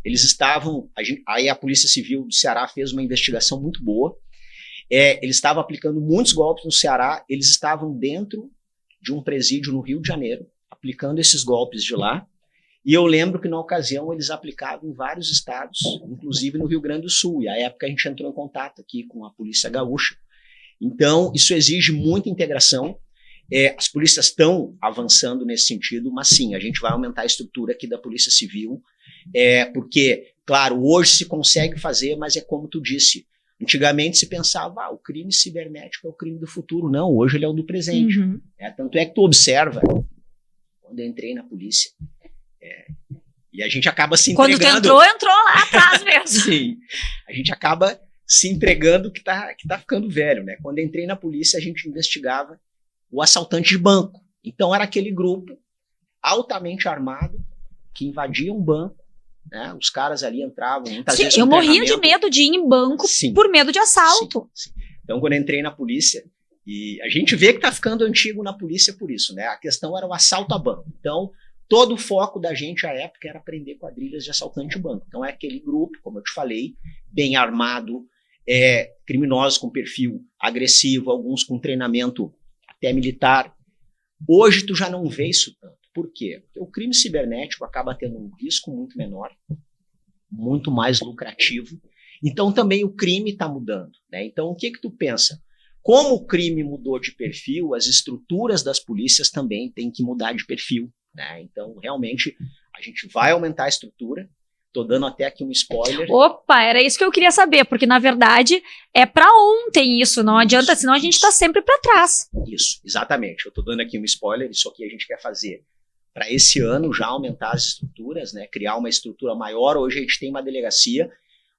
Eles estavam... Aí a Polícia Civil do Ceará fez uma investigação muito boa. Eles estavam aplicando muitos golpes no Ceará, eles estavam dentro de um presídio no Rio de Janeiro, aplicando esses golpes de lá. E eu lembro que na ocasião eles aplicavam em vários estados, inclusive no Rio Grande do Sul. E à época a gente entrou em contato aqui com a Polícia Gaúcha. Então, isso exige muita integração. As polícias estão avançando nesse sentido, mas sim, a gente vai aumentar a estrutura aqui da Polícia Civil, porque, claro, hoje se consegue fazer, mas é como tu disse, antigamente se pensava, o crime cibernético é o crime do futuro. Não, hoje ele é o do presente. Tanto é que tu observa, quando eu entrei na polícia, e a gente acaba se entregando... Quando tu entrou lá atrás mesmo. Sim, a gente acaba se entregando que tá ficando velho, né? Quando entrei na polícia, a gente investigava o assaltante de banco. Então era aquele grupo altamente armado que invadia um banco, né? Os caras ali entravam muitas vezes. Eu morria de medo de ir em banco por medo de assalto. Sim. Então quando eu entrei na polícia, e a gente vê que tá ficando antigo na polícia por isso, né? A questão era o assalto a banco. Então todo o foco da gente à época era prender quadrilhas de assaltante de banco. Então é aquele grupo, como eu te falei, bem armado, criminosos com perfil agressivo, alguns com treinamento até militar. Hoje tu já não vê isso tanto. Por quê? Porque o crime cibernético acaba tendo um risco muito menor, muito mais lucrativo. Então também o crime está mudando, né? Então o que tu pensa? Como o crime mudou de perfil, as estruturas das polícias também têm que mudar de perfil, né? Então realmente a gente vai aumentar a estrutura. Tô dando até aqui um spoiler. Opa, era isso que eu queria saber, porque na verdade é para ontem isso, não adianta, senão a gente tá sempre para trás. Isso, exatamente. Eu tô dando aqui um spoiler, isso aqui a gente quer fazer para esse ano já aumentar as estruturas, né? Criar uma estrutura maior. Hoje a gente tem uma delegacia,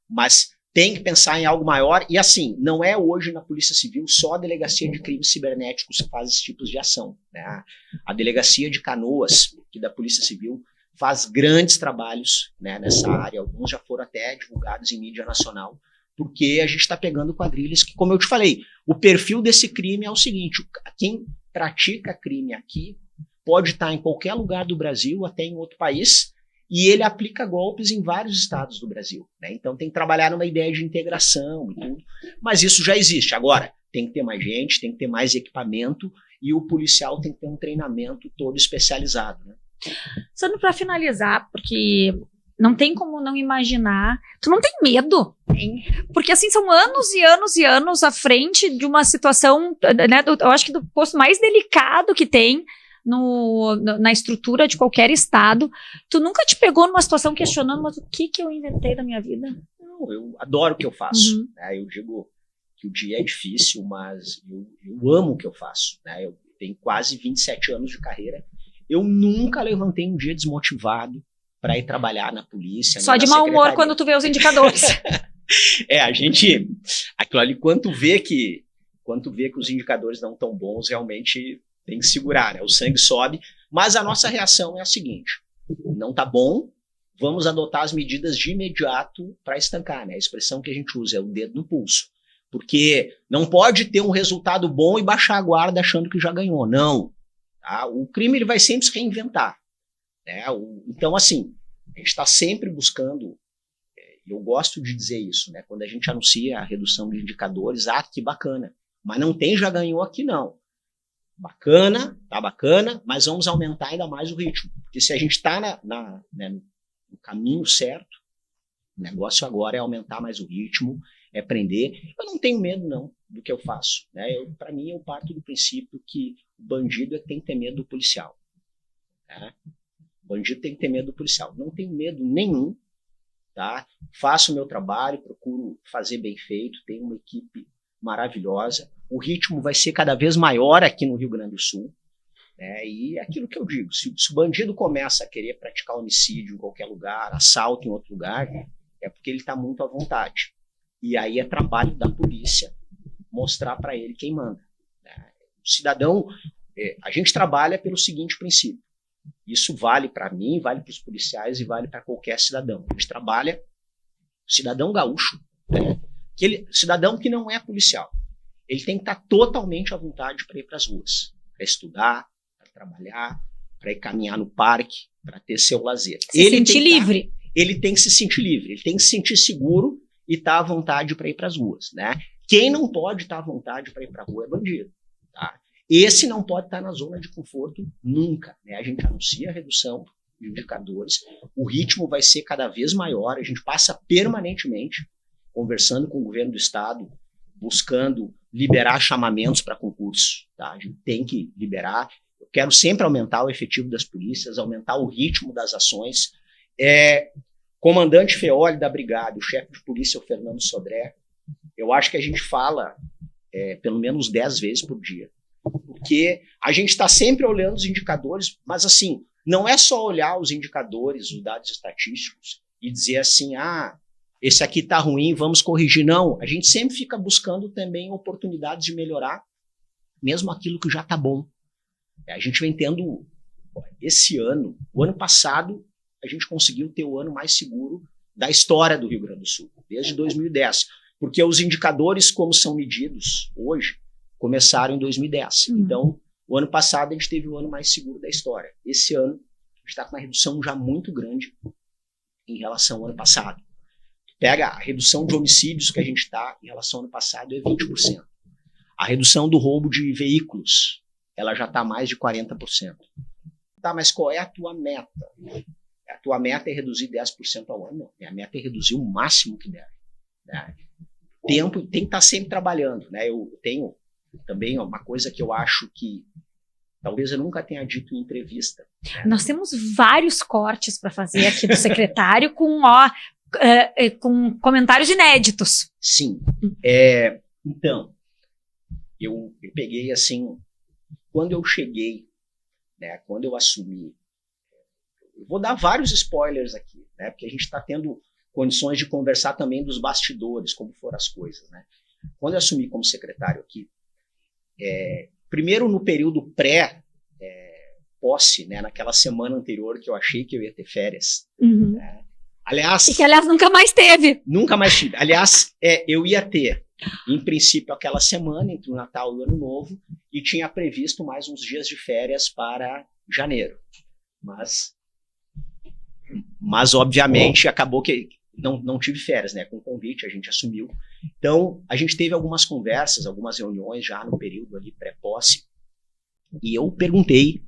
mas tem que pensar em algo maior. E assim, não é hoje na Polícia Civil só a Delegacia de Crimes Cibernéticos que faz esses tipos de ação, né? A Delegacia de Canoas, que da Polícia Civil, faz grandes trabalhos, né, nessa área. Alguns já foram até divulgados em mídia nacional, porque a gente está pegando quadrilhas que, como eu te falei, o perfil desse crime é o seguinte: quem pratica crime aqui pode estar em qualquer lugar do Brasil, até em outro país, e ele aplica golpes em vários estados do Brasil, né? Então tem que trabalhar numa ideia de integração e tudo, mas isso já existe. Agora, tem que ter mais gente, tem que ter mais equipamento e o policial tem que ter um treinamento todo especializado, né? Sandro, para finalizar, porque não tem como não imaginar, tu não tem medo, hein? Porque assim, são anos e anos e anos à frente de uma situação, né, eu acho que do posto mais delicado que tem na estrutura de qualquer estado. Tu nunca te pegou numa situação questionando, mas o que eu inventei da minha vida? Não, eu adoro o que eu faço, né? Eu digo que o dia é difícil, mas eu amo o que eu faço, né? Eu tenho quase 27 anos de carreira. Eu nunca levantei um dia desmotivado para ir trabalhar na polícia. Só de mau humor quando tu vê os indicadores. Aquilo ali, quando vê que os indicadores não estão bons, realmente tem que segurar, né? O sangue sobe, mas a nossa reação é a seguinte: não tá bom, vamos adotar as medidas de imediato para estancar, né? A expressão que a gente usa é o dedo no pulso, porque não pode ter um resultado bom e baixar a guarda achando que já ganhou, não. Tá? O crime ele vai sempre se reinventar, né? Então, assim, a gente está sempre buscando, eu gosto de dizer isso, né? Quando a gente anuncia a redução de indicadores, que bacana, mas não tem já ganhou aqui, não. Bacana, tá bacana, mas vamos aumentar ainda mais o ritmo, porque se a gente está né, no caminho certo, o negócio agora é aumentar mais o ritmo, é prender. Eu não tenho medo, não, do que eu faço, né? Para mim, eu parto do princípio que o bandido tem que ter medo do policial, né? O bandido tem que ter medo do policial. Não tenho medo nenhum, tá? Faço o meu trabalho, procuro fazer bem feito, tenho uma equipe maravilhosa. O ritmo vai ser cada vez maior aqui no Rio Grande do Sul, né? E é aquilo que eu digo, se o bandido começa a querer praticar homicídio em qualquer lugar, assalto em outro lugar, é porque ele está muito à vontade. E aí é trabalho da polícia mostrar para ele quem manda, né? O cidadão, a gente trabalha pelo seguinte princípio: isso vale para mim, vale para os policiais e vale para qualquer cidadão. A gente trabalha cidadão gaúcho, né? Cidadão que não é policial. Ele tem que estar totalmente à vontade para ir para as ruas, para estudar, para trabalhar, para ir caminhar no parque, para ter seu lazer. Se sentir livre. Ele tem que se sentir livre, ele tem que se sentir seguro e estar à vontade para ir para as ruas, né? Quem não pode estar à vontade para ir para a rua é bandido, tá? Esse não pode estar na zona de conforto nunca, né? A gente anuncia a redução de indicadores, o ritmo vai ser cada vez maior, a gente passa permanentemente conversando com o governo do estado, buscando liberar chamamentos para concurso, tá? A gente tem que liberar. Eu quero sempre aumentar o efetivo das polícias, aumentar o ritmo das ações. Comandante Feoli da Brigada, o chefe de polícia, o Fernando Sodré, eu acho que a gente fala pelo menos 10 vezes por dia, porque a gente está sempre olhando os indicadores, mas assim, não é só olhar os indicadores, os dados estatísticos e dizer assim, esse aqui está ruim, vamos corrigir. Não, a gente sempre fica buscando também oportunidades de melhorar, mesmo aquilo que já está bom. A gente vem tendo, esse ano, o ano passado, a gente conseguiu ter o ano mais seguro da história do Rio Grande do Sul, desde 2010, porque os indicadores, como são medidos hoje, começaram em 2010. Então, o ano passado a gente teve o ano mais seguro da história. Esse ano, a gente está com uma redução já muito grande em relação ao ano passado. Pega a redução de homicídios que a gente está em relação ao ano passado é 20%. A redução do roubo de veículos, ela já está mais de 40%. Tá, mas qual é a tua meta? A tua meta é reduzir 10% ao ano? Não. Minha meta é reduzir o máximo que der, né? Tempo tem que estar sempre trabalhando, né? Eu tenho também uma coisa que eu acho que talvez eu nunca tenha dito em entrevista, né? Nós temos vários cortes para fazer aqui do secretário com comentários inéditos. Sim. Então, eu peguei assim, quando eu cheguei, né, quando eu assumi, eu vou dar vários spoilers aqui, né, porque a gente está tendo condições de conversar também dos bastidores, como foram as coisas, né. Quando eu assumi como secretário aqui, primeiro no período pré-posse, né, naquela semana anterior que eu achei que eu ia ter férias, né, aliás... E que, aliás, nunca mais teve. Nunca mais tive. Aliás, eu ia ter, em princípio, aquela semana, entre o Natal e o Ano Novo, e tinha previsto mais uns dias de férias para janeiro. Mas obviamente, acabou que não tive férias, né? Com o convite, a gente assumiu. Então, a gente teve algumas conversas, algumas reuniões já no período ali pré-posse, E eu perguntei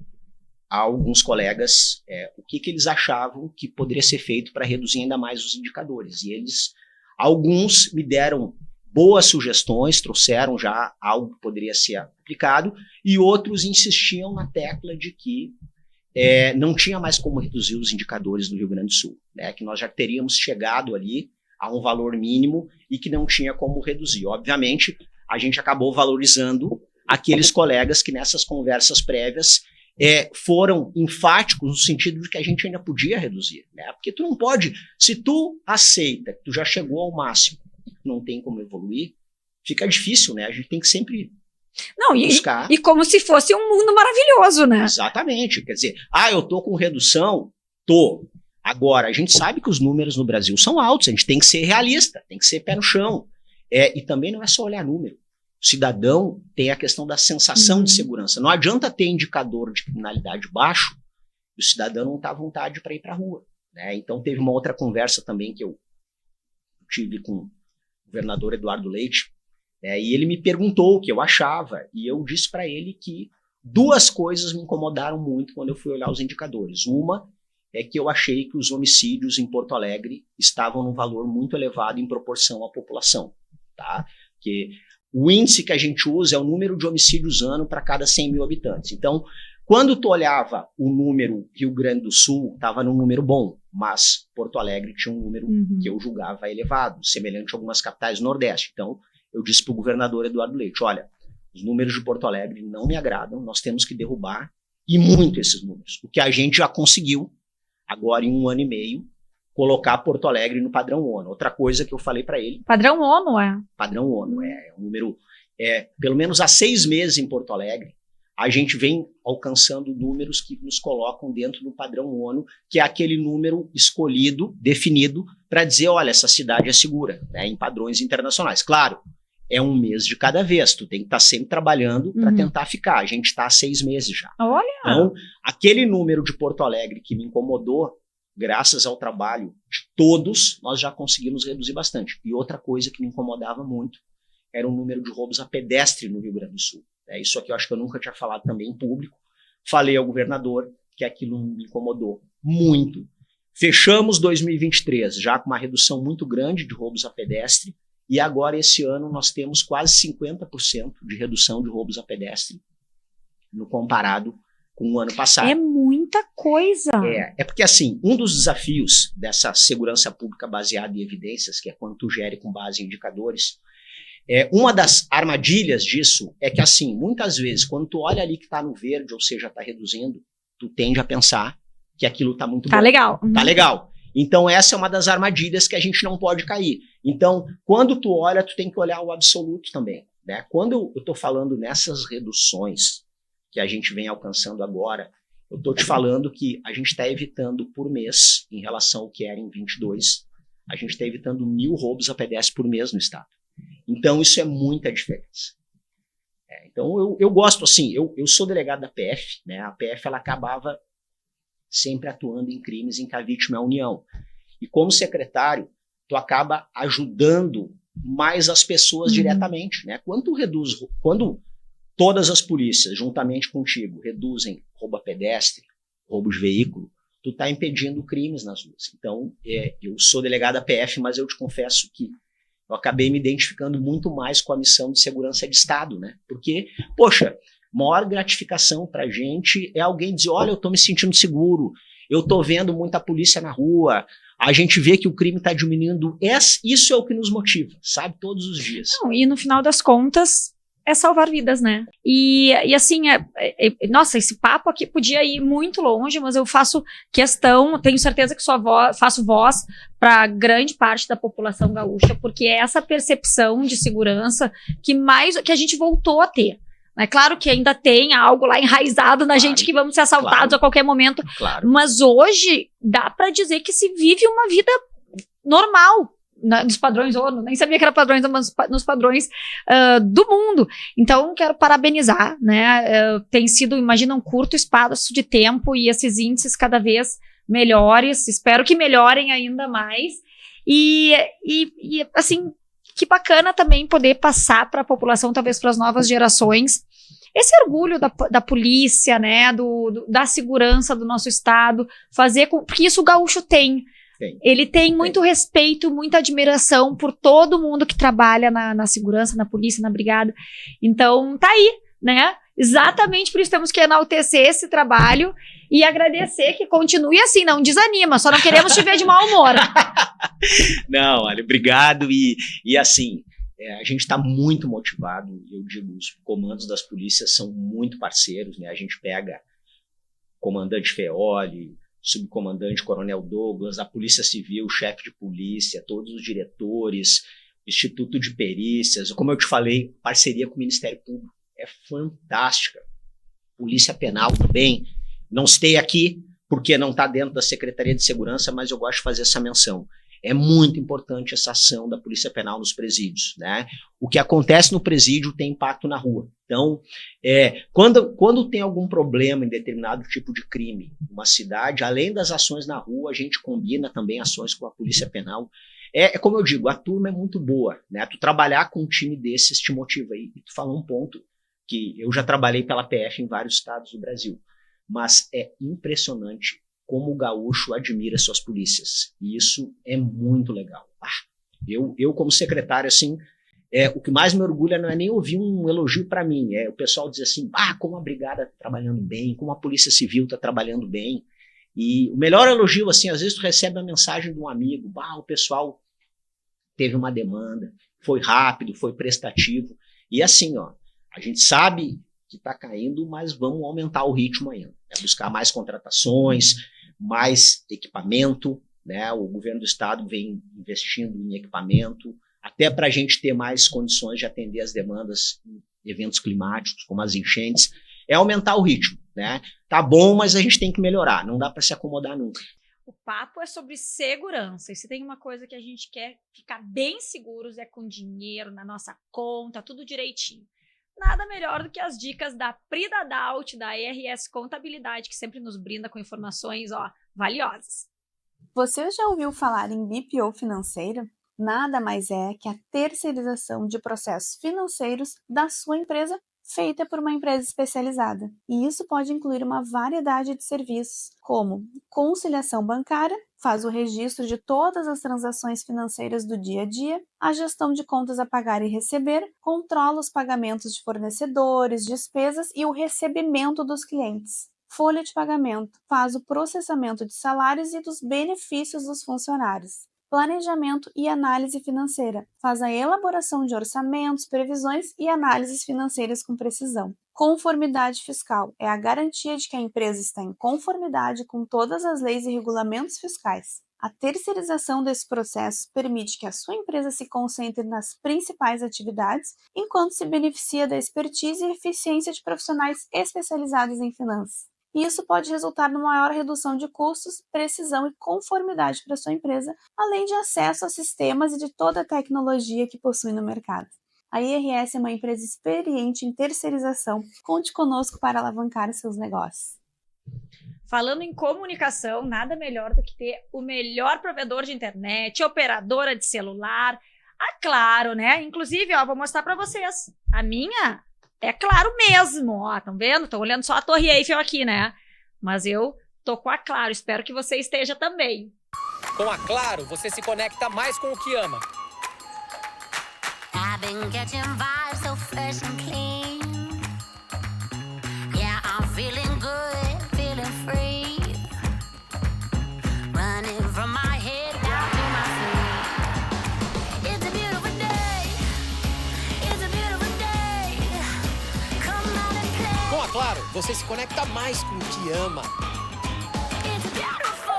a alguns colegas o que eles achavam que poderia ser feito para reduzir ainda mais os indicadores. E alguns me deram boas sugestões, trouxeram já algo que poderia ser aplicado, e outros insistiam na tecla de que não tinha mais como reduzir os indicadores do Rio Grande do Sul, né, que nós já teríamos chegado ali a um valor mínimo e que não tinha como reduzir. Obviamente, a gente acabou valorizando aqueles colegas que nessas conversas prévias foram enfáticos no sentido de que a gente ainda podia reduzir, né? Porque tu não pode, se tu aceita que tu já chegou ao máximo e não tem como evoluir, fica difícil, né? A gente tem que sempre buscar. E como se fosse um mundo maravilhoso, né? Exatamente, quer dizer, eu tô com redução, tô. Agora, a gente sabe que os números no Brasil são altos, a gente tem que ser realista, tem que ser pé no chão. E também não é só olhar número. O cidadão tem a questão da sensação de segurança. Não adianta ter indicador de criminalidade baixo e o cidadão não tá à vontade para ir para a rua, né? Então, teve uma outra conversa também que eu tive com o governador Eduardo Leite, e ele me perguntou o que eu achava, e eu disse para ele que duas coisas me incomodaram muito quando eu fui olhar os indicadores. Uma é que eu achei que os homicídios em Porto Alegre estavam num valor muito elevado em proporção à população, tá? Que o índice que a gente usa é o número de homicídios ano para cada 100 mil habitantes. Então, quando tu olhava o número Rio Grande do Sul, estava num número bom, mas Porto Alegre tinha um número que eu julgava elevado, semelhante a algumas capitais do Nordeste. Então, eu disse para o governador Eduardo Leite, olha, os números de Porto Alegre não me agradam, nós temos que derrubar, e muito esses números. O que a gente já conseguiu, agora em 1 ano e meio, colocar Porto Alegre no padrão ONU. Outra coisa que eu falei para ele... Padrão ONU, Padrão ONU, é um número... pelo menos há 6 meses em Porto Alegre, a gente vem alcançando números que nos colocam dentro do padrão ONU, que é aquele número escolhido, definido, para dizer, olha, essa cidade é segura, né, em padrões internacionais. Claro, é 1 mês de cada vez, tu tem que estar sempre trabalhando para tentar ficar. A gente está há 6 meses já. Olha! Então, aquele número de Porto Alegre que me incomodou, graças ao trabalho de todos, nós já conseguimos reduzir bastante. E outra coisa que me incomodava muito era o número de roubos a pedestre no Rio Grande do Sul. Isso aqui eu acho que eu nunca tinha falado também em público. Falei ao governador que aquilo me incomodou muito. Fechamos 2023 já com uma redução muito grande de roubos a pedestre e agora esse ano nós temos quase 50% de redução de roubos a pedestre no comparado com o ano passado. É muita coisa. É porque assim, um dos desafios dessa segurança pública baseada em evidências, que é quando tu gere com base em indicadores, uma das armadilhas disso é que assim, muitas vezes, quando tu olha ali que está no verde, ou seja, está reduzindo, tu tende a pensar que aquilo está muito bom. Tá legal. Tá legal. Então essa é uma das armadilhas que a gente não pode cair. Então, quando tu olha, tu tem que olhar o absoluto também, né? Quando eu estou falando nessas reduções que a gente vem alcançando agora, eu estou te falando que a gente está evitando por mês, em relação ao que era em 22, a gente está evitando 1.000 roubos a pedestre por mês no estado. Então, isso é muita diferença. Então, eu gosto, assim, eu sou delegado da PF, né? A PF, ela acabava sempre atuando em crimes em que a vítima é a União. E como secretário, tu acaba ajudando mais as pessoas diretamente, né? Quando todas as polícias, juntamente contigo, reduzem roubo a pedestre, roubo de veículo, tu tá impedindo crimes nas ruas. Então, eu sou delegado da PF, mas eu te confesso que eu acabei me identificando muito mais com a missão de segurança de Estado, né? Porque, poxa, maior gratificação pra gente é alguém dizer, olha, eu tô me sentindo seguro, eu tô vendo muita polícia na rua, a gente vê que o crime tá diminuindo. Isso é o que nos motiva, sabe? Todos os dias. Não, e no final das contas, é salvar vidas, né? E assim, nossa, esse papo aqui podia ir muito longe, mas eu faço questão, tenho certeza que faço voz para grande parte da população gaúcha, porque é essa percepção de segurança que a gente voltou a ter. É claro que ainda tem algo lá enraizado na gente que vamos ser assaltados a qualquer momento, mas hoje dá para dizer que se vive uma vida normal, nos padrões ONU, nem sabia que era padrões, mas nos padrões do mundo. Então, quero parabenizar, né? Tem sido, imagina, um curto espaço de tempo e esses índices cada vez melhores, espero que melhorem ainda mais. E assim, que bacana também poder passar para a população, talvez para as novas gerações, esse orgulho da polícia, né, da segurança do nosso estado, porque isso o gaúcho tem. Ele tem muito respeito, muita admiração por todo mundo que trabalha na segurança, na polícia, na brigada. Então, tá aí, né? Exatamente por isso temos que enaltecer esse trabalho e agradecer que continue assim, não desanima, só não queremos te ver de mau humor. Não, olha, obrigado e assim, a gente está muito motivado, eu digo, os comandos das polícias são muito parceiros, né? A gente pega comandante Feoli, subcomandante Coronel Douglas, a Polícia Civil, chefe de polícia, todos os diretores, Instituto de Perícias, como eu te falei, parceria com o Ministério Público é fantástica. Polícia Penal também, não citei aqui porque não está dentro da Secretaria de Segurança, mas eu gosto de fazer essa menção. É muito importante essa ação da Polícia Penal nos presídios, né? O que acontece no presídio tem impacto na rua. Então, quando tem algum problema em determinado tipo de crime, uma cidade, além das ações na rua, a gente combina também ações com a Polícia Penal. Como eu digo, a turma é muito boa, né? Tu trabalhar com um time desses te motiva. E tu falou um ponto que eu já trabalhei pela PF em vários estados do Brasil, mas é impressionante como o gaúcho admira suas polícias. E isso é muito legal. Eu como secretário, assim, o que mais me orgulha não é nem ouvir um elogio para mim, o pessoal dizer assim, como a brigada está trabalhando bem, como a Polícia Civil está trabalhando bem. E o melhor elogio, assim, às vezes tu recebe a mensagem de um amigo, o pessoal teve uma demanda, foi rápido, foi prestativo. E assim, a gente sabe que está caindo, mas vamos aumentar o ritmo ainda. Buscar mais contratações, mais equipamento, né? O governo do estado vem investindo em equipamento, até para a gente ter mais condições de atender as demandas em eventos climáticos, como as enchentes, aumentar o ritmo, né? Tá bom, mas a gente tem que melhorar, não dá para se acomodar nunca. O papo é sobre segurança, e se tem uma coisa que a gente quer ficar bem seguros é com dinheiro na nossa conta, tudo direitinho. Nada melhor do que as dicas da Prida Daut, da RS Contabilidade, que sempre nos brinda com informações valiosas. Você já ouviu falar em BPO financeiro? Nada mais é que a terceirização de processos financeiros da sua empresa feita por uma empresa especializada. E isso pode incluir uma variedade de serviços, como conciliação bancária, faz o registro de todas as transações financeiras do dia a dia, a gestão de contas a pagar e receber, controla os pagamentos de fornecedores, despesas e o recebimento dos clientes. Folha de pagamento, faz o processamento de salários e dos benefícios dos funcionários. Planejamento e análise financeira, faz a elaboração de orçamentos, previsões e análises financeiras com precisão. Conformidade fiscal é a garantia de que a empresa está em conformidade com todas as leis e regulamentos fiscais. A terceirização desse processo permite que a sua empresa se concentre nas principais atividades, enquanto se beneficia da expertise e eficiência de profissionais especializados em finanças. E isso pode resultar numa maior redução de custos, precisão e conformidade para a sua empresa, além de acesso a sistemas e de toda a tecnologia que possui no mercado. A IRS é uma empresa experiente em terceirização. Conte conosco para alavancar seus negócios. Falando em comunicação, nada melhor do que ter o melhor provedor de internet, operadora de celular, a Claro, né? Inclusive, vou mostrar para vocês. A minha é Claro mesmo, estão vendo? Estão olhando só a Torre Eiffel aqui, né? Mas eu tô com a Claro, espero que você esteja também. Com a Claro, você se conecta mais com o que ama. I've been catching vibes so fresh and clean. Yeah, I'm feeling good, feeling free. Running from my head down to my feet. It's a beautiful day. It's a beautiful day. Come out and play. Com a Claro, você se conecta mais com o que ama. It's beautiful.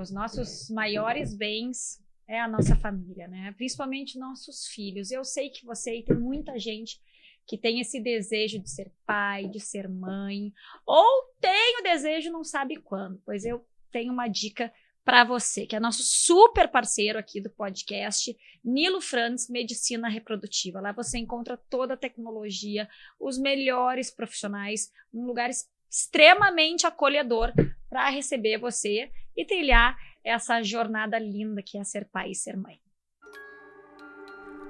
Os nossos maiores bens é a nossa família, né? Principalmente nossos filhos. Eu sei que você e tem muita gente que tem esse desejo de ser pai, de ser mãe, ou tem o desejo não sabe quando. Pois eu tenho uma dica para você, que é nosso super parceiro aqui do podcast, Nilo Frantz Medicina Reprodutiva. Lá você encontra toda a tecnologia, os melhores profissionais, um lugar extremamente acolhedor para receber você e trilhar essa jornada linda que é ser pai e ser mãe.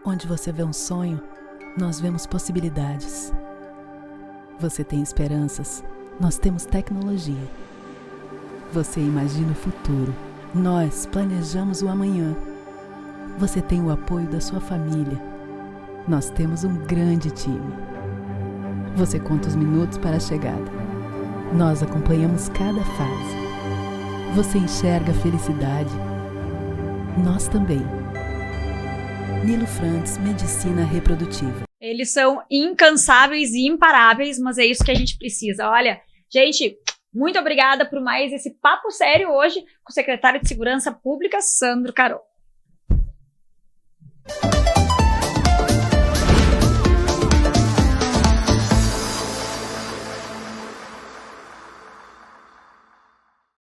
Onde você vê um sonho, Nós vemos possibilidades. Você tem esperanças, nós temos tecnologia. Você imagina o futuro, nós planejamos o amanhã. Você tem o apoio da sua família, nós temos um grande time. Você conta os minutos para a chegada, nós acompanhamos cada fase. Você enxerga a felicidade, nós também. Nilo Frantz, Medicina Reprodutiva. Eles são incansáveis e imparáveis, mas é isso que a gente precisa. Olha, gente, muito obrigada por mais esse papo sério hoje com o secretário de Segurança Pública, Sandro Caron.